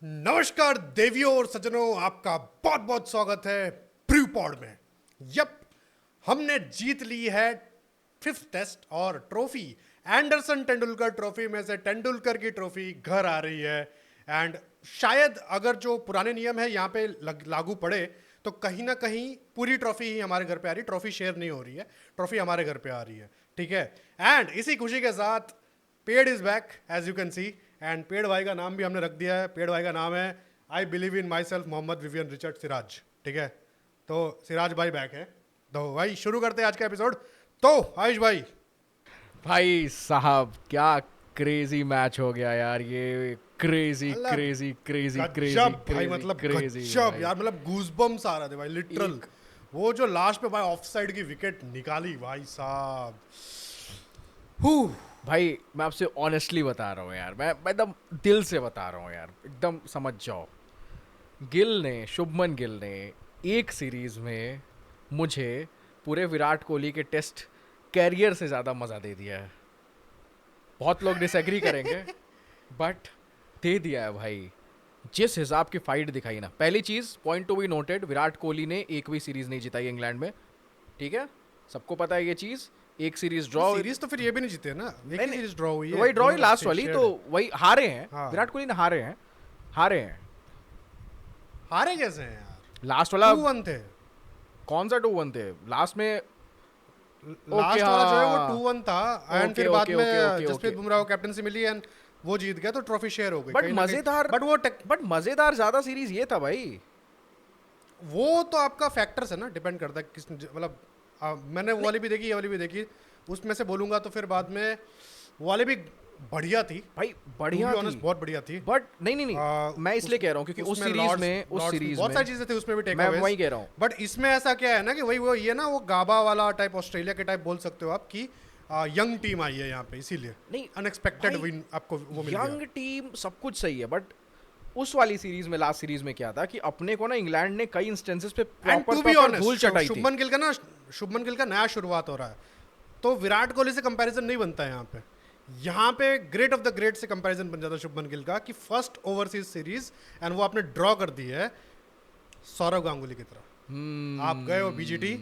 नमस्कार देवियों और सज्जनों, आपका बहुत बहुत स्वागत है प्रू पॉड में। यप, हमने जीत ली है फिफ्थ टेस्ट और ट्रॉफी। एंडरसन तेंदुलकर ट्रॉफी में से तेंदुलकर की ट्रॉफी घर आ रही है। एंड शायद अगर जो पुराने नियम है यहाँ पे लागू पड़े तो कहीं ना कहीं पूरी ट्रॉफी ही हमारे घर पे आ रही है। ट्रॉफी शेयर नहीं हो रही है, ट्रॉफी हमारे घर पे आ रही है। ठीक है। एंड इसी खुशी के साथ पेड़ is back as you can see. And पेड़ भाई का नाम भी हमने रख दिया है। पेड़ भाई का नाम है I believe in myself Mohammed Vivian Richard Siraj. ठीक है, तो सिराज भाई बैक है। तो भाई शुरू करते हैं आज का एपिसोड। तो आयुष भाई, भाई साहब क्या क्रेजी मैच हो गया यार। ये क्रेजी मतलब क्रेजी क्रेजी क्रेजी गजब भाई, क्रेजी मतलब क्रेजी गजब यार, मतलब गूजबम्स आ रहे थे भाई लिटरल। वो जो लास्ट पे भाई ऑफ साइड की विकेट निकाली भाई साहब, हू भाई मैं आपसे ऑनेस्टली बता रहा हूँ यार, मैं एकदम दिल से बता रहा हूँ यार, एकदम समझ जाओ। शुभमन गिल ने एक सीरीज में मुझे पूरे विराट कोहली के टेस्ट कैरियर से ज़्यादा मज़ा दे दिया है। बहुत लोग डिसएग्री करेंगे बट दे दिया है भाई। जिस हिसाब की फाइट दिखाई ना, पहली चीज point to be noted, Virat Kohli ने एक भी सीरीज नहीं जिताई इंग्लैंड में। ठीक है, सबको पता है ये चीज। एक सीरीज ड्रॉ, सीरीज तो फिर ये भी नहीं जीते ना, एक ही सीरीज ड्रॉ हुई है। वही ड्रॉ ही लास्ट दोनों वाली, shared तो है। वही हारे हैं। हाँ। विराट कोहली ने हारे हैं हारे कैसे हैं यार? लास्ट वाला। 2-1 थे। कौन सा 2-1 थे लास्ट में? लास्ट वाला जो है वो 2-1 था। एंड ओके फिर बाद ओके में okay okay Jasprit okay. Bumrah को कैप्टनसी मिली एंड वो जीत गया तो ट्रॉफी शेयर हो गई बट कहीं ना कहीं। मजेदार, बट वो बट मजेदार ज्यादा सीरीज ये था भाई। वो तो आपका फैक्टर्स है ना, डिपेंड करता है किस, मतलब मैंने वो वाली भी देखी, ये वाली भी देखी। उसमें से बोलूंगा तो फिर बाद में वो वाली भी बढ़िया थी भाई बढ़िया थी, बहुत बढ़िया थी। बट नहीं मैं इसलिए कह रहा हूँ क्योंकि उस सीरीज बहुत में सारी चीजें थी उसमें भी टेक मैं अवेज। वही कह रहा हूँ। बट इसमें ऐसा क्या है ना कि वही वो ये ना वो गाबा वाला टाइप, ऑस्ट्रेलिया के टाइप बोल सकते हो आप कि यंग टीम आई है यहाँ पे, इसीलिए नहीं अनएक्सपेक्टेड भाई, विन आपको वो मिल यंग गया। टीम सब कुछ सही है बट उस वाली सीरीज में, लास्ट सीरीज में क्या था कि अपने को ना इंग्लैंड ने कई इंस्टेंसेस पे एंड टू बी प्रॉपर धूल ऑनेस्ट, चटाई थी। शुभमन गिल का नया शुरुआत हो रहा है, तो विराट कोहली से कंपैरिजन नहीं बनता है यहाँ पे। यहाँ पे ग्रेट ऑफ द ग्रेट से कंपैरिजन बन जाता है शुभमन गिल का कि फर्स्ट ओवरसीज सीरीज एंड वो आपने ड्रॉ कर दी है सौरव गांगुली की तरह। आप गए हो बीजीटी,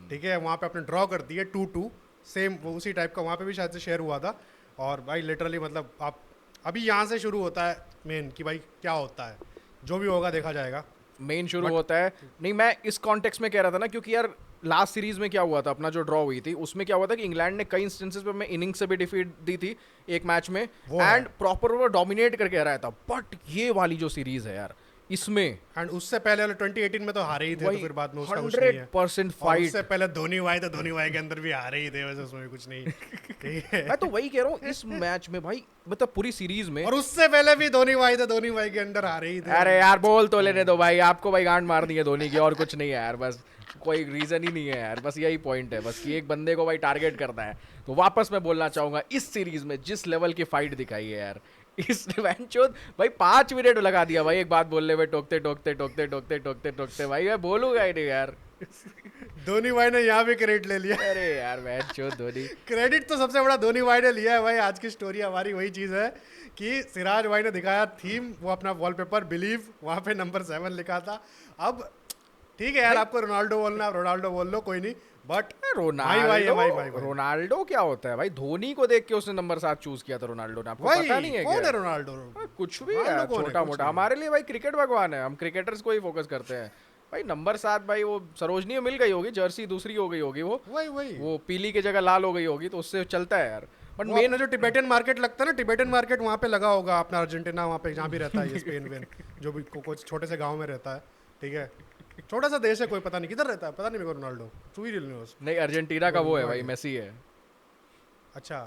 ठीक है, वहाँ पे आपने ड्रॉ कर दी है 2-2, सेम उसी टाइप का वहाँ पे भी शायद से शेयर हुआ था। और भाई लिटरली मतलब आप अभी यहाँ से शुरू होता है मेन कि भाई क्या होता है, जो भी होगा देखा जाएगा। मेन शुरू होता है। नहीं, मैं इस कॉन्टेक्स्ट में कह रहा था ना, क्योंकि यार लास्ट सीरीज में क्या हुआ था, अपना जो ड्रॉ हुई थी उसमें क्या हुआ था कि इंग्लैंड ने कई इंस्टेंसेस पे मैं इनिंग से भी डिफीट दी थी एक मैच में, एंड प्रॉपर वो डोमिनेट करके रहा था। बट ये वाली जो सीरीज है यार, इसमें एंड उससे पहले वाले 2018 में तो हारे ही थे, तो फिर बाद में उसका कुछ नहीं है। 100% और फाइट। उससे पहले धोनी भाई, तो धोनी भाई के अंदर भी हारे ही थे, वैसे उसमें भी कुछ नहीं। ठीक है। मैं तो वही कह रहा हूँ, इस मैच में भाई मतलब पूरी सीरीज में। और उससे पहले भी धोनी भाई, तो धोनी भाई के अंदर हारे ही थे। अरे यार बोल तो लेने दो भाई, आपको भाई गांड मार दी है धोनी की, और कुछ नहीं है यार, बस कोई रीजन ही नहीं है यार, बस यही पॉइंट है बस कि एक बंदे को भाई टारगेट करना है। तो वापस मैं बोलना चाहूंगा, इस सीरीज में जिस लेवल की फाइट दिखाई है यार, इस वैनचोद भाई 5 मिनट लगा दिया भाई एक बात बोलने में, टोकते टोकते टोकते टोकते टोकते टोकते भाई मैं बोलूंगा ही नहीं यार। धोनी भाई ने यहाँ भी क्रेडिट ले लिया। अरे यार वैनचोद धोनी, क्रेडिट तो सबसे बड़ा धोनी भाई ने लिया है भाई। आज की स्टोरी हमारी वही चीज है कि सिराज भाई ने दिखाया थीम, वो अपना वॉलपेपर बिलीव, वहां पे नंबर 7 लिखा था। अब ठीक है यार, आपको रोनाल्डो बोलना है, रोनाल्डो बोल लो, कोई नहीं। बट रोनाल्डो क्या होता है भाई? धोनी को देख के उसने नंबर 7 चूज किया था रोनाल्डो ने, आपको पता नहीं है कौन क्या? है रोनाल्डो? कुछ भी रोनाल्डो है, कौन है? छोटा कुछ मोटा। नहीं। हमारे लिए भाई क्रिकेट भगवान है, हम क्रिकेटर्स को ही फोकस करते हैं भाई। नंबर 7 भाई, वो सरोजनी में मिल गई होगी, जर्सी दूसरी हो गई होगी, वो पीली की जगह लाल हो गई होगी, तो उससे चलता है यार। बट मेन जो टिबेटन मार्केट लगता है ना, टिबेटन मार्केट वहाँ पे लगा होगा अपना अर्जेंटीना, वहाँ पे जहाँ भी रहता है ये स्पेन वेन, जो भी कुछ छोटे से गाँव में रहता है। ठीक है, छोटा सा देश है, कोई पता नहीं किधर रहता है, पता नहीं मेरे को रोनाल्डो, नहीं, अर्जेंटीना का वो है भाई, मेसी है। अच्छा,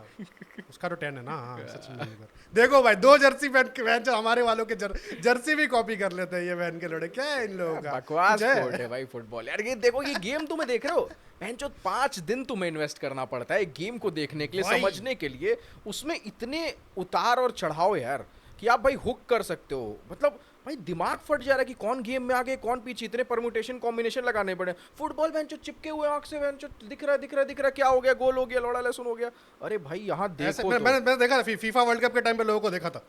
उसका तो 10 है ना। हाँ, सचिन तेंदुलकर। देखो भाई, 2 जर्सी पहन के वैन जो हमारे वालों के जर्सी भी कॉपी कर लेते हैं ये वैन के लोड़े। क्या है इन लोगों का? बकवास स्पोर्ट है भाई फुटबॉल यार। ये देखो, ये गेम तुम्हें देख रहे हो, बहनचोद 5 दिन तुम्हें इन्वेस्ट करना पड़ता है गेम को देखने के लिए, समझने के लिए। उसमें इतने उतार और चढ़ाव यार कि आप भाई हुक कर सकते हो। मतलब भाई दिमाग फट जा रहा है कि कौन गेम में आगे, कौन पीछे, इतने परम्यूटेशन कॉम्बिनेशन लगाने पड़े। फुटबॉल बेंचो चिपके हुए आंख से, बेंचो दिख रहा, क्या हो गया, गोल हो गया, लोड़ा लहसुन हो गया। अरे भाई यहाँ देखो, मैंने देखा था फीफा वर्ल्ड कप के टाइम पे लोगों को देखा था।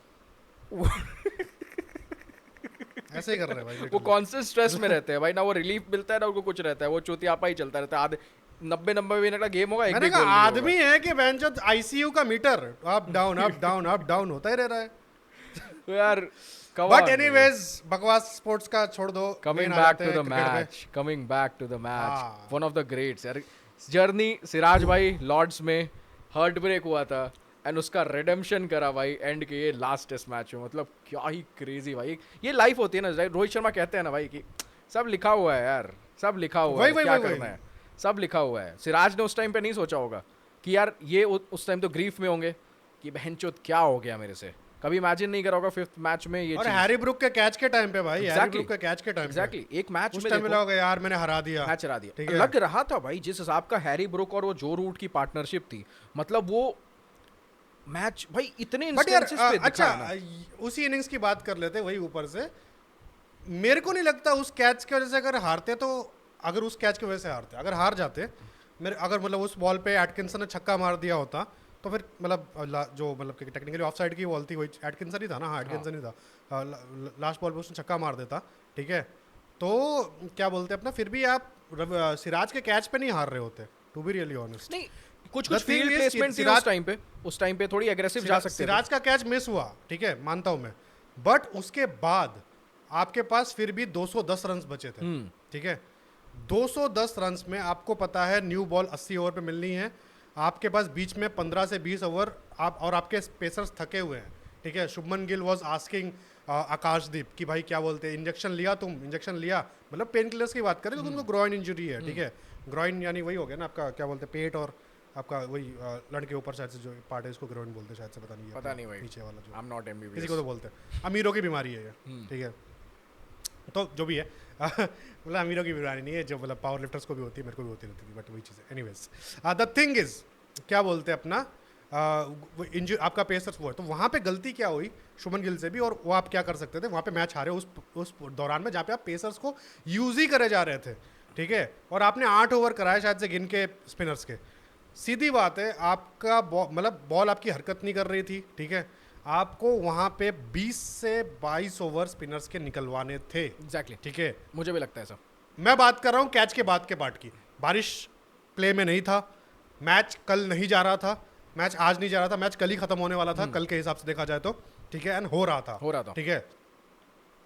ऐसे ही कर रहे हैं भाई वो literally। कांस्टेंट स्ट्रेस में रहते हैं भाई, ना वो रिलीफ मिलता है ना उनको कुछ रहता है, वो चूतियापा ही चलता रहता है। आधे 90 मिनट का गेम होगा, एक मैंने भी कहा गोल नहीं आदमी होगा। है कि बेंचो आईसीयू का meter up down up down up down होता ही रह रहा है। तो यार बट एनीवेज बकवास स्पोर्ट्स का छोड़ दो, कमिंग main आ बैक जाते टू हैं द cricket पे। Match, coming back to the match, हाँ। वन ऑफ द ग्रेट्स यार। जर्नी सिराज भाई लॉर्ड्स में हार्ट ब्रेक हुआ था एंड उसका रिडेम्पशन करा भाई एंड के ये लास्ट टेस्ट मैच में। मतलब क्या ही क्रेजी भाई, ये लाइफ होती है ना। रोहित शर्मा कहते हैं ना भाई कि सब लिखा हुआ है यार, सब लिखा हुआ है, वही, क्या वही, करना है, सब लिखा हुआ है। सिराज ने उस टाइम पे नहीं सोचा होगा कि यार ये उस टाइम तो ग्रीफ में होंगे कि बहनचोद क्या हो गया मेरे से, कभी इमेजिन नहीं करा होगा फिफ्थ मैच में ये और चीज। हैरी ब्रुक के कैच के टाइम पे भाई, हैरी ब्रुक के कैच के टाइम पे एग्जैक्टली एक मैच उस में टाइम देखो, मिला होगा यार मैंने हरा दिया, मैच हरा ठीक दिया। है। लग रहा था भाई जिस हिसाब का हैरी ब्रुक और वो जो रूट की पार्टनरशिप थी, मतलब वो मैच भाई इतने बट यार इंस्टेंसेस पे दिखा अच्छा है ना। उसी इनिंग्स की बात कर लेते वही ऊपर से। मेरे को नहीं लगता उस कैच की वजह से अगर हारते तो, अगर उस कैच की वजह से हारते, अगर हार जाते मेरे, अगर मतलब उस बॉल पे एटकिंसन ने छक्का मार दिया होता तो फिर मतलब जो मतलब टेक्निकली ऑफ साइड की बॉल थी वही एटकिंसन ही था ना, हाँ एटकिंसन ही था, लास्ट बॉल पे उसने छक्का मार देता, ठीक है। तो क्या बोलते हैं अपना, फिर भी आप सिराज के कैच पे नहीं हार रहे होते, टू बी रियली ऑनेस्ट। नहीं कुछ The कुछ thing फील्ड is, प्लेसमेंट थी उस टाइम पे थोड़ी एग्रेसिव जा सकते थे। सिराज का कैच मिस हुआ, ठीक है, मानता हूं मैं, बट उसके बाद आपके पास फिर भी 210 रन बचे थे, ठीक है। 210 रन में आपको पता है न्यू बॉल 80 ओवर पे मिलनी है, आपके पास बीच में 15 से 20 ओवर आप, और आपके पेसर्स थके हुए हैं, ठीक है। शुभमन गिल वाज आस्किंग आकाशदीप कि भाई क्या बोलते हैं, इंजेक्शन लिया तुम, इंजेक्शन लिया, मतलब पेन किलर्स की बात करें तो तुमको ग्रॉइन इंजरी है, ठीक है। ग्रॉइन यानी वही हो गया ना आपका, क्या बोलते हैं, पेट और आपका वही लड़के ऊपर शायद से जो पार्ट है इसको ग्रॉइन बोलते हैं शायद से, पता नहीं भाई नीचे वाला जो, आई एम नॉट एमबीबीएस, किसी को तो बोलते हैं, अमीरों की बीमारी है ये, ठीक है। तो जो भी है मतलब अमीरों की बीमारी नहीं है, जो मतलब पावर लिफ्टर्स को भी होती है, मेरे को भी होती रहती थी, बट वही चीज़ है। एनीवेज द थिंग इज, क्या बोलते हैं अपना, इंजरी आपका पेसर्स वो है, तो वहाँ पे गलती क्या हुई शुभमन गिल से भी, और वो आप क्या कर सकते थे, वहाँ पे मैच हारे उस दौरान में जहाँ पे आप पेसर्स को यूज ही करे जा रहे थे, ठीक है। और आपने 8 ओवर कराए शायद से गिन के स्पिनर्स के, सीधी बात है आपका मतलब बॉल आपकी हरकत नहीं कर रही थी, ठीक है। आपको वहाँ पे 20 से 22 ओवर स्पिनर्स के निकलवाने थे, एग्जैक्टली, ठीक है। मुझे भी लगता है ऐसा। मैं बात कर रहा हूँ कैच के बाद के पार्ट की, बारिश प्ले में नहीं था, मैच कल नहीं जा रहा था, मैच आज नहीं जा रहा था, मैच कल ही खत्म होने वाला था, कल के हिसाब से देखा जाए तो, ठीक है। एंड हो रहा था, ठीक है।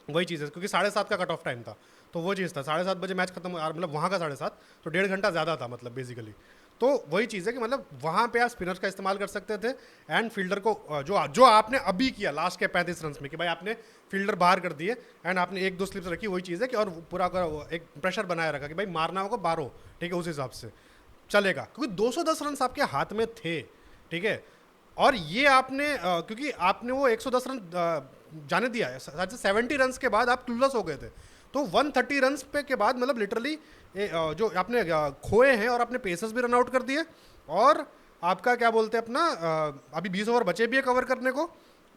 वही चीज़ है, क्योंकि 7:30 का कट ऑफ टाइम था, तो वो चीज़ था, 7:30 बजे मैच खत्म, मतलब वहाँ का 7:30, तो 1.5 घंटा ज़्यादा था मतलब बेसिकली। तो वही चीज़ है कि मतलब वहाँ पे आप स्पिनर्स का इस्तेमाल कर सकते थे, एंड फील्डर को जो आपने अभी किया लास्ट के 35 रन में, कि भाई आपने फील्डर बाहर कर दिए एंड आपने 1-2 स्लिप्स रखी, वही चीज़ है कि और पूरा एक प्रेशर बनाए रखा कि भाई मारना होगा 12, ठीक है, उस हिसाब से चलेगा, क्योंकि 210 रन आपके हाथ में थे, ठीक है। और ये आपने क्योंकि आपने वो 110 रन जाने दिया है, 70 रन के बाद आप क्लूलेस हो गए थे, तो 130 रन पे के बाद मतलब लिटरली जो आपने खोए हैं, और आपने पेसर्स भी रन आउट कर दिए, और आपका क्या बोलते हैं अपना अभी 20 ओवर बचे भी है कवर करने को,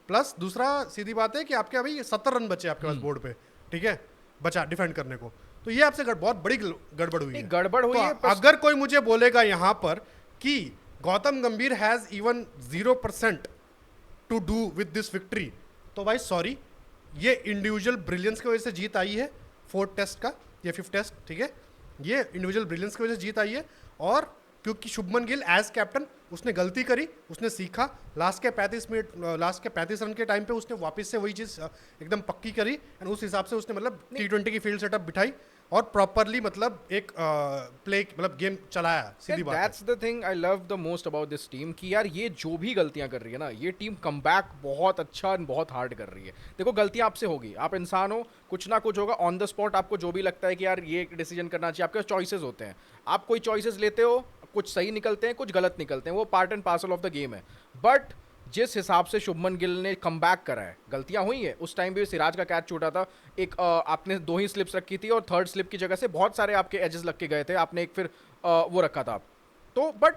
प्लस दूसरा सीधी बात है कि आपके अभी 70 रन बचे आपके पास बोर्ड पे, ठीक है, बचा डिफेंड करने को। तो ये आपसे बहुत बड़ी गड़बड़ हुई है, गड़बड़ हुई है। अगर कोई मुझे बोलेगा यहाँ पर कि Gautam Gambhir has even 0% to do with this victory, तो भाई सॉरी, ये इंडिविजुअल ब्रिलियंस की वजह से जीत आई है, 4th टेस्ट का या 5th टेस्ट, ठीक है, ये इंडिविजुअल ब्रिलियंस की वजह से जीत आई है। और क्योंकि शुभमन गिल एज कैप्टन उसने गलती करी, उसने सीखा, लास्ट के 35 रन के टाइम पे उसने वापस से वही चीज़ एकदम पक्की करी, एंड उस हिसाब से उसने मतलब T20 की फील्ड सेटअप बिठाई और प्रॉपरली मतलब एक प्ले मतलब गेम चलाया, सीधी बात है। That's the thing I love the most about this team, कि यार ये जो भी गलतियां कर रही है ना, ये टीम कमबैक बहुत अच्छा और बहुत हार्ड कर रही है। देखो गलतियां आपसे होगी, आप इंसान हो, कुछ ना कुछ होगा, ऑन द स्पॉट आपको जो भी लगता है कि यार ये डिसीजन करना चाहिए, आपके चॉइसेस होते हैं, आप कोई चॉइसेस लेते हो, कुछ सही निकलते हैं, कुछ गलत निकलते हैं, वो part and parcel of the game है। बट जिस हिसाब से शुभमन गिल ने कमबैक करा है, गलतियां हुई है, उस टाइम भी सिराज का कैच छूटा था, एक आपने 2 ही स्लिप्स रखी थी और 3rd स्लिप की जगह से बहुत सारे आपके एजेस लग के गए थे, आपने एक फिर वो रखा था तो, बट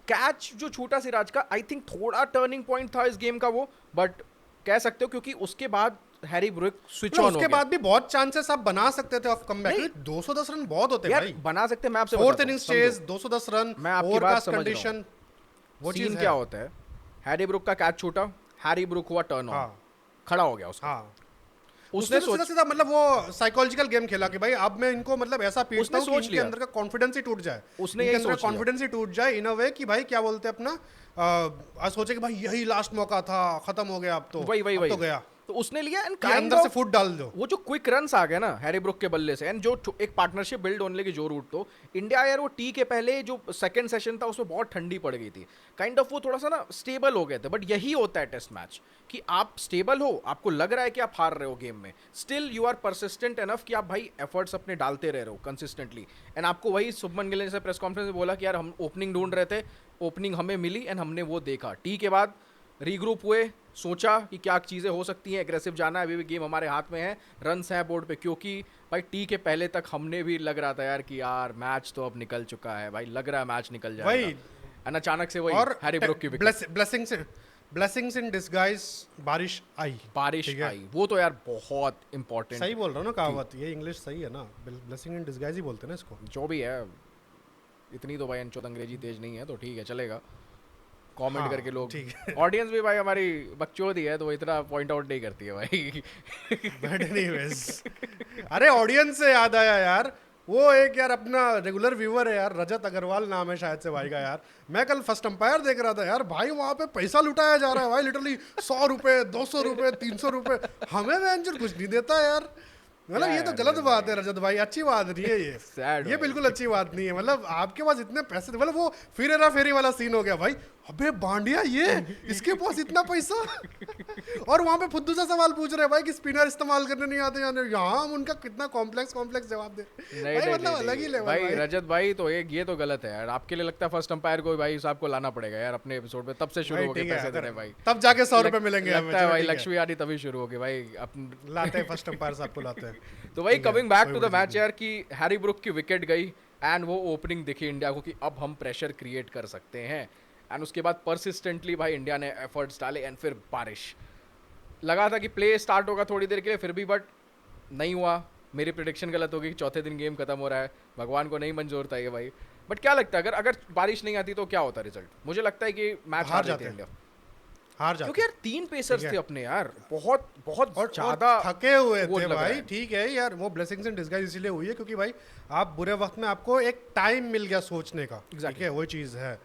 कैच जो छूटा सिराज का, आई थिंक थोड़ा टर्निंग पॉइंट था इस गेम का वो, बट कह सकते हो क्योंकि उसके बाद हैरी ब्रुक स्विच ऑन हो गया। उसके बाद भी बहुत चांसेस आप बना सकते थे ऑफ कमबैक, 210 रन बहुत होते हैं भाई, बना सकते हैं। मैं आपसे 4th इनिंग्स चेज 210 रन, मैं आपकी बात समझ कंडीशन, रहा हूं। वो सीन चीज क्या होता है, हैरी ब्रुक का कैच छूटा, हैरी ब्रुक हुआ टर्न ऑन, खड़ा हो गया उसका, उसने तो सीधा मतलब वो साइकोलॉजिकल गेम खेला कि भाई अब मैं इनको मतलब ऐसा पीटता हूं कि सोच इनके लिया। अंदर का कॉन्फिडेंस ही टूट जाए, उसने इनके यही अंदर सोच लिया। कॉन्फिडेंस ही टूट जाए इन अ वे कि भाई क्या बोलते हैं अपना आज सोचे कि भाई यही लास्ट मौका था, खत्म हो गया अब तो, वही अब तो गया, तो उसने लिया एंड कि काइंड अंदर से फुट डाल दो। वो जो क्विक रन्स आ गए ना हैरी ब्रुक के बल्ले से, एंड जो एक पार्टनरशिप बिल्ड होने लगी जो रूट, तो इंडिया यार वो टी के पहले जो सेकंड सेशन था उसमें बहुत ठंडी पड़ गई थी, काइंड ऑफ वो थोड़ा सा ना स्टेबल हो गए थे। बट यही होता है टेस्ट मैच कि आप स्टेबल हो, आपको लग रहा है कि आप हार रहे हो गेम में, still you are persistent enough कि आप भाई एफर्ट्स अपने डालते रह रहे हो कंसिस्टेंटली। एंड आपको वही शुभमन गिल ने जैसे प्रेस कॉन्फ्रेंस में बोला कि यार हम ओपनिंग ढूंढ रहे थे, ओपनिंग हमें मिली एंड हमने वो देखा। टी के बाद रीग्रुप हुए, सोचा कि क्या चीज़ें हो सकती हैं, एग्रेसिव जाना है, अभी भी गेम हमारे हाथ में है, रन्स हैं बोर्ड पे, क्योंकि भाई टी के पहले तक हमने भी लग रहा था यार कि यार मैच तो अब निकल चुका है, भाई लग रहा है मैच निकल जाएगा, एंड अचानक से वही हैरी ब्रुक की विकेट, ब्लेसिंग्स इन डिस्गाइज, बारिश आई, वो तो यार बहुत इंपॉर्टेंट। सही बोल रहा हूँ ना कहावत, ये इंग्लिश सही है ना, ब्लेसिंग इन डिस्गाइज ही बोलते हैं ना इसको, जो भी है। इतनी तो भाई अंशुत अंग्रेजी तेज नहीं है तो ठीक है, चलेगा। कमेंट हाँ, करके लोग, ठीक ऑडियंस भी भाई हमारी बकचोदी है तो वो इतना पॉइंट आउट नहीं करती है भाई। बट एनीवेज, अरे ऑडियंस से याद आया यार, वो एक यार अपना रेगुलर व्यूअर है यार, रजत अग्रवाल नाम है शायद से भाई का यार, मैं कल फर्स्ट अंपायर देख रहा था यार, भाई वहाँ पे पैसा लुटाया जा रहा है भाई, लिटरली 100 रुपए, 200 रुपए, 300 रुपए, हमें वेंचर कुछ नहीं देता यार, मतलब ये तो गलत बात है रजत भाई, अच्छी बात नहीं है ये बिल्कुल अच्छी बात नहीं है, मतलब आपके पास इतने पैसे, मतलब वो फिर हेरा फेरी वाला सीन हो गया भाई, अबे बांडिया ये इसके पास इतना पैसा, और वहां पे फुद्दू सा सवाल पूछ रहे हैं भाई कि स्पिनर इस्तेमाल करने नहीं आते यहाँ, हम उनका कितना कॉम्प्लेक्स जवाब दे भाई, मतलब अलग ही लेवल भाई। रजत भाई तो एक ये तो गलत है यार, आपके लिए लगता है फर्स्ट अंपायर को भाई साहब को लाना पड़ेगा यार अपने एपिसोड में, तब से शुरू हो गए पैसे देने भाई, तब जाके 100 रुपए मिलेंगे, लगता है भाई लक्ष्मी आदि तभी शुरू हो गई भाई, लाते हैं फर्स्ट अंपायर साहब को लाते हैं। तो भाई coming back to the match यार, कि हैरी ब्रुक की विकेट गई एंड वो ओपनिंग दिखी इंडिया को कि अब हम प्रेशर क्रिएट कर सकते हैं, एंड उसके बाद परसिस्टेंटली भाई इंडिया ने एफर्ट्स डाले, एंड फिर बारिश, लगा था कि प्ले स्टार्ट होगा थोड़ी देर के लिए फिर भी, बट नहीं हुआ, मेरी प्रेडिक्शन गलत हो गई, चौथे दिन गेम खत्म हो रहा है, भगवान को नहीं मंजूर था ये भाई। बट क्या लगता है अगर बारिश नहीं आती तो क्या होता रिजल्ट? मुझे लगता है कि मैच हार जाते इंडिया, हार जाते, क्योंकि यार 3 पेसर्स थे अपने यार, बहुत ज्यादा थके हुए थे भाई, ठीक है यार, वो ब्लेसिंग्स इन डिस्गाइज इसीलिए हुई है क्योंकि भाई आप बुरे वक्त में आपको एक टाइम मिल गया सोचने का, ठीक है, वो चीज़ है,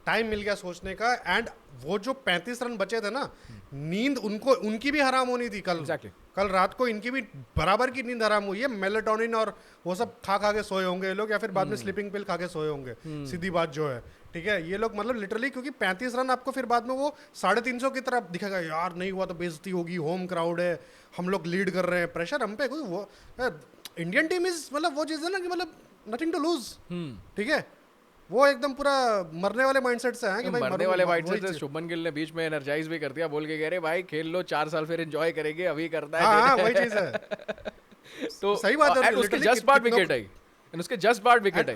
टाइम मिल गया सोचने का, एंड वो जो 35 रन बचे थे ना, नींद उनकी भी हराम होनी थी कल, कल रात को इनकी भी बराबर की नींद हराम हुई है, मेलेटोनिन और वो सब खा के सोए होंगे ये लोग, या फिर बाद में स्लीपिंग पिल खा के सोए होंगे, सीधी बात जो है, ठीक है, ये लोग मतलब लिटरली, क्योंकि 35 रन आपको फिर बाद में वो 350 की तरफ दिखेगा, यार नहीं हुआ तो बेइज्जती होगी, होम क्राउड है, हम लोग लीड कर रहे हैं, प्रेशर हम पे, कोई वो इंडियन टीम इज मतलब वो चीज़ है ना कि मतलब नथिंग टू लूज, ठीक है, वो एकदम पूरा मरने वाले माइंडसेट से हैं कि भाई मरने वाले माइंडसेट से शुभमन गिल ने बीच में एनर्जाइज भी कर दिया, बोल के कह रहे भाई खेल लो 4 साल फिर एंजॉय करेंगे, अभी करता है, हाँ वही चीज़ है, तो सही बात है, उसके जस्ट बाद विकेट आई, उसके जस्ट बाद विकेट आई,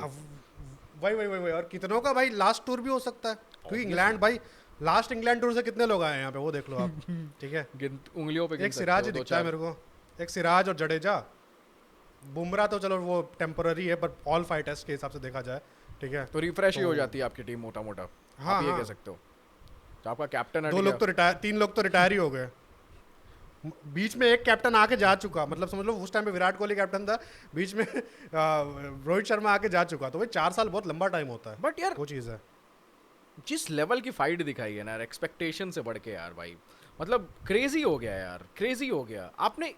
वही और कितनों का भाई लास्ट टूर भी हो सकता है, क्योंकि इंग्लैंड भाई लास्ट इंग्लैंड टूर से कितने लोग आए हैं यहाँ पे, वो देख लो आप, ठीक है, उंगलियों पे एक सिराज ही दिखता है मेरे को, एक सिराज और जडेजा, बुमराह तो चलो वो टेम्पररी है, पर ऑल 5 टेस्ट के हिसाब से देखा जाए, ठीक है, तो रिफ्रेश ही हो जाती है आपकी टीम मोटा मोटा, आप ये कह सकते हो, तो आपका कैप्टन है, 2 लोग तो रिटायर, 3 लोग तो रिटायर ही हो गए, बीच में एक कैप्टन आके जा चुका, मतलब समझ लो उस टाइम पे विराट कोहली कैप्टन था, बीच में रोहित शर्मा आके जा चुका, तो भाई 4 साल बहुत लंबा टाइम होता है, बट यार वो चीज़ है, जिस लेवल की फाइट दिखाई है ना यार, एक्सपेक्टेशन से बढ़ के यार भाई, मतलब क्रेजी हो गया यार, क्रेजी हो गया। आपने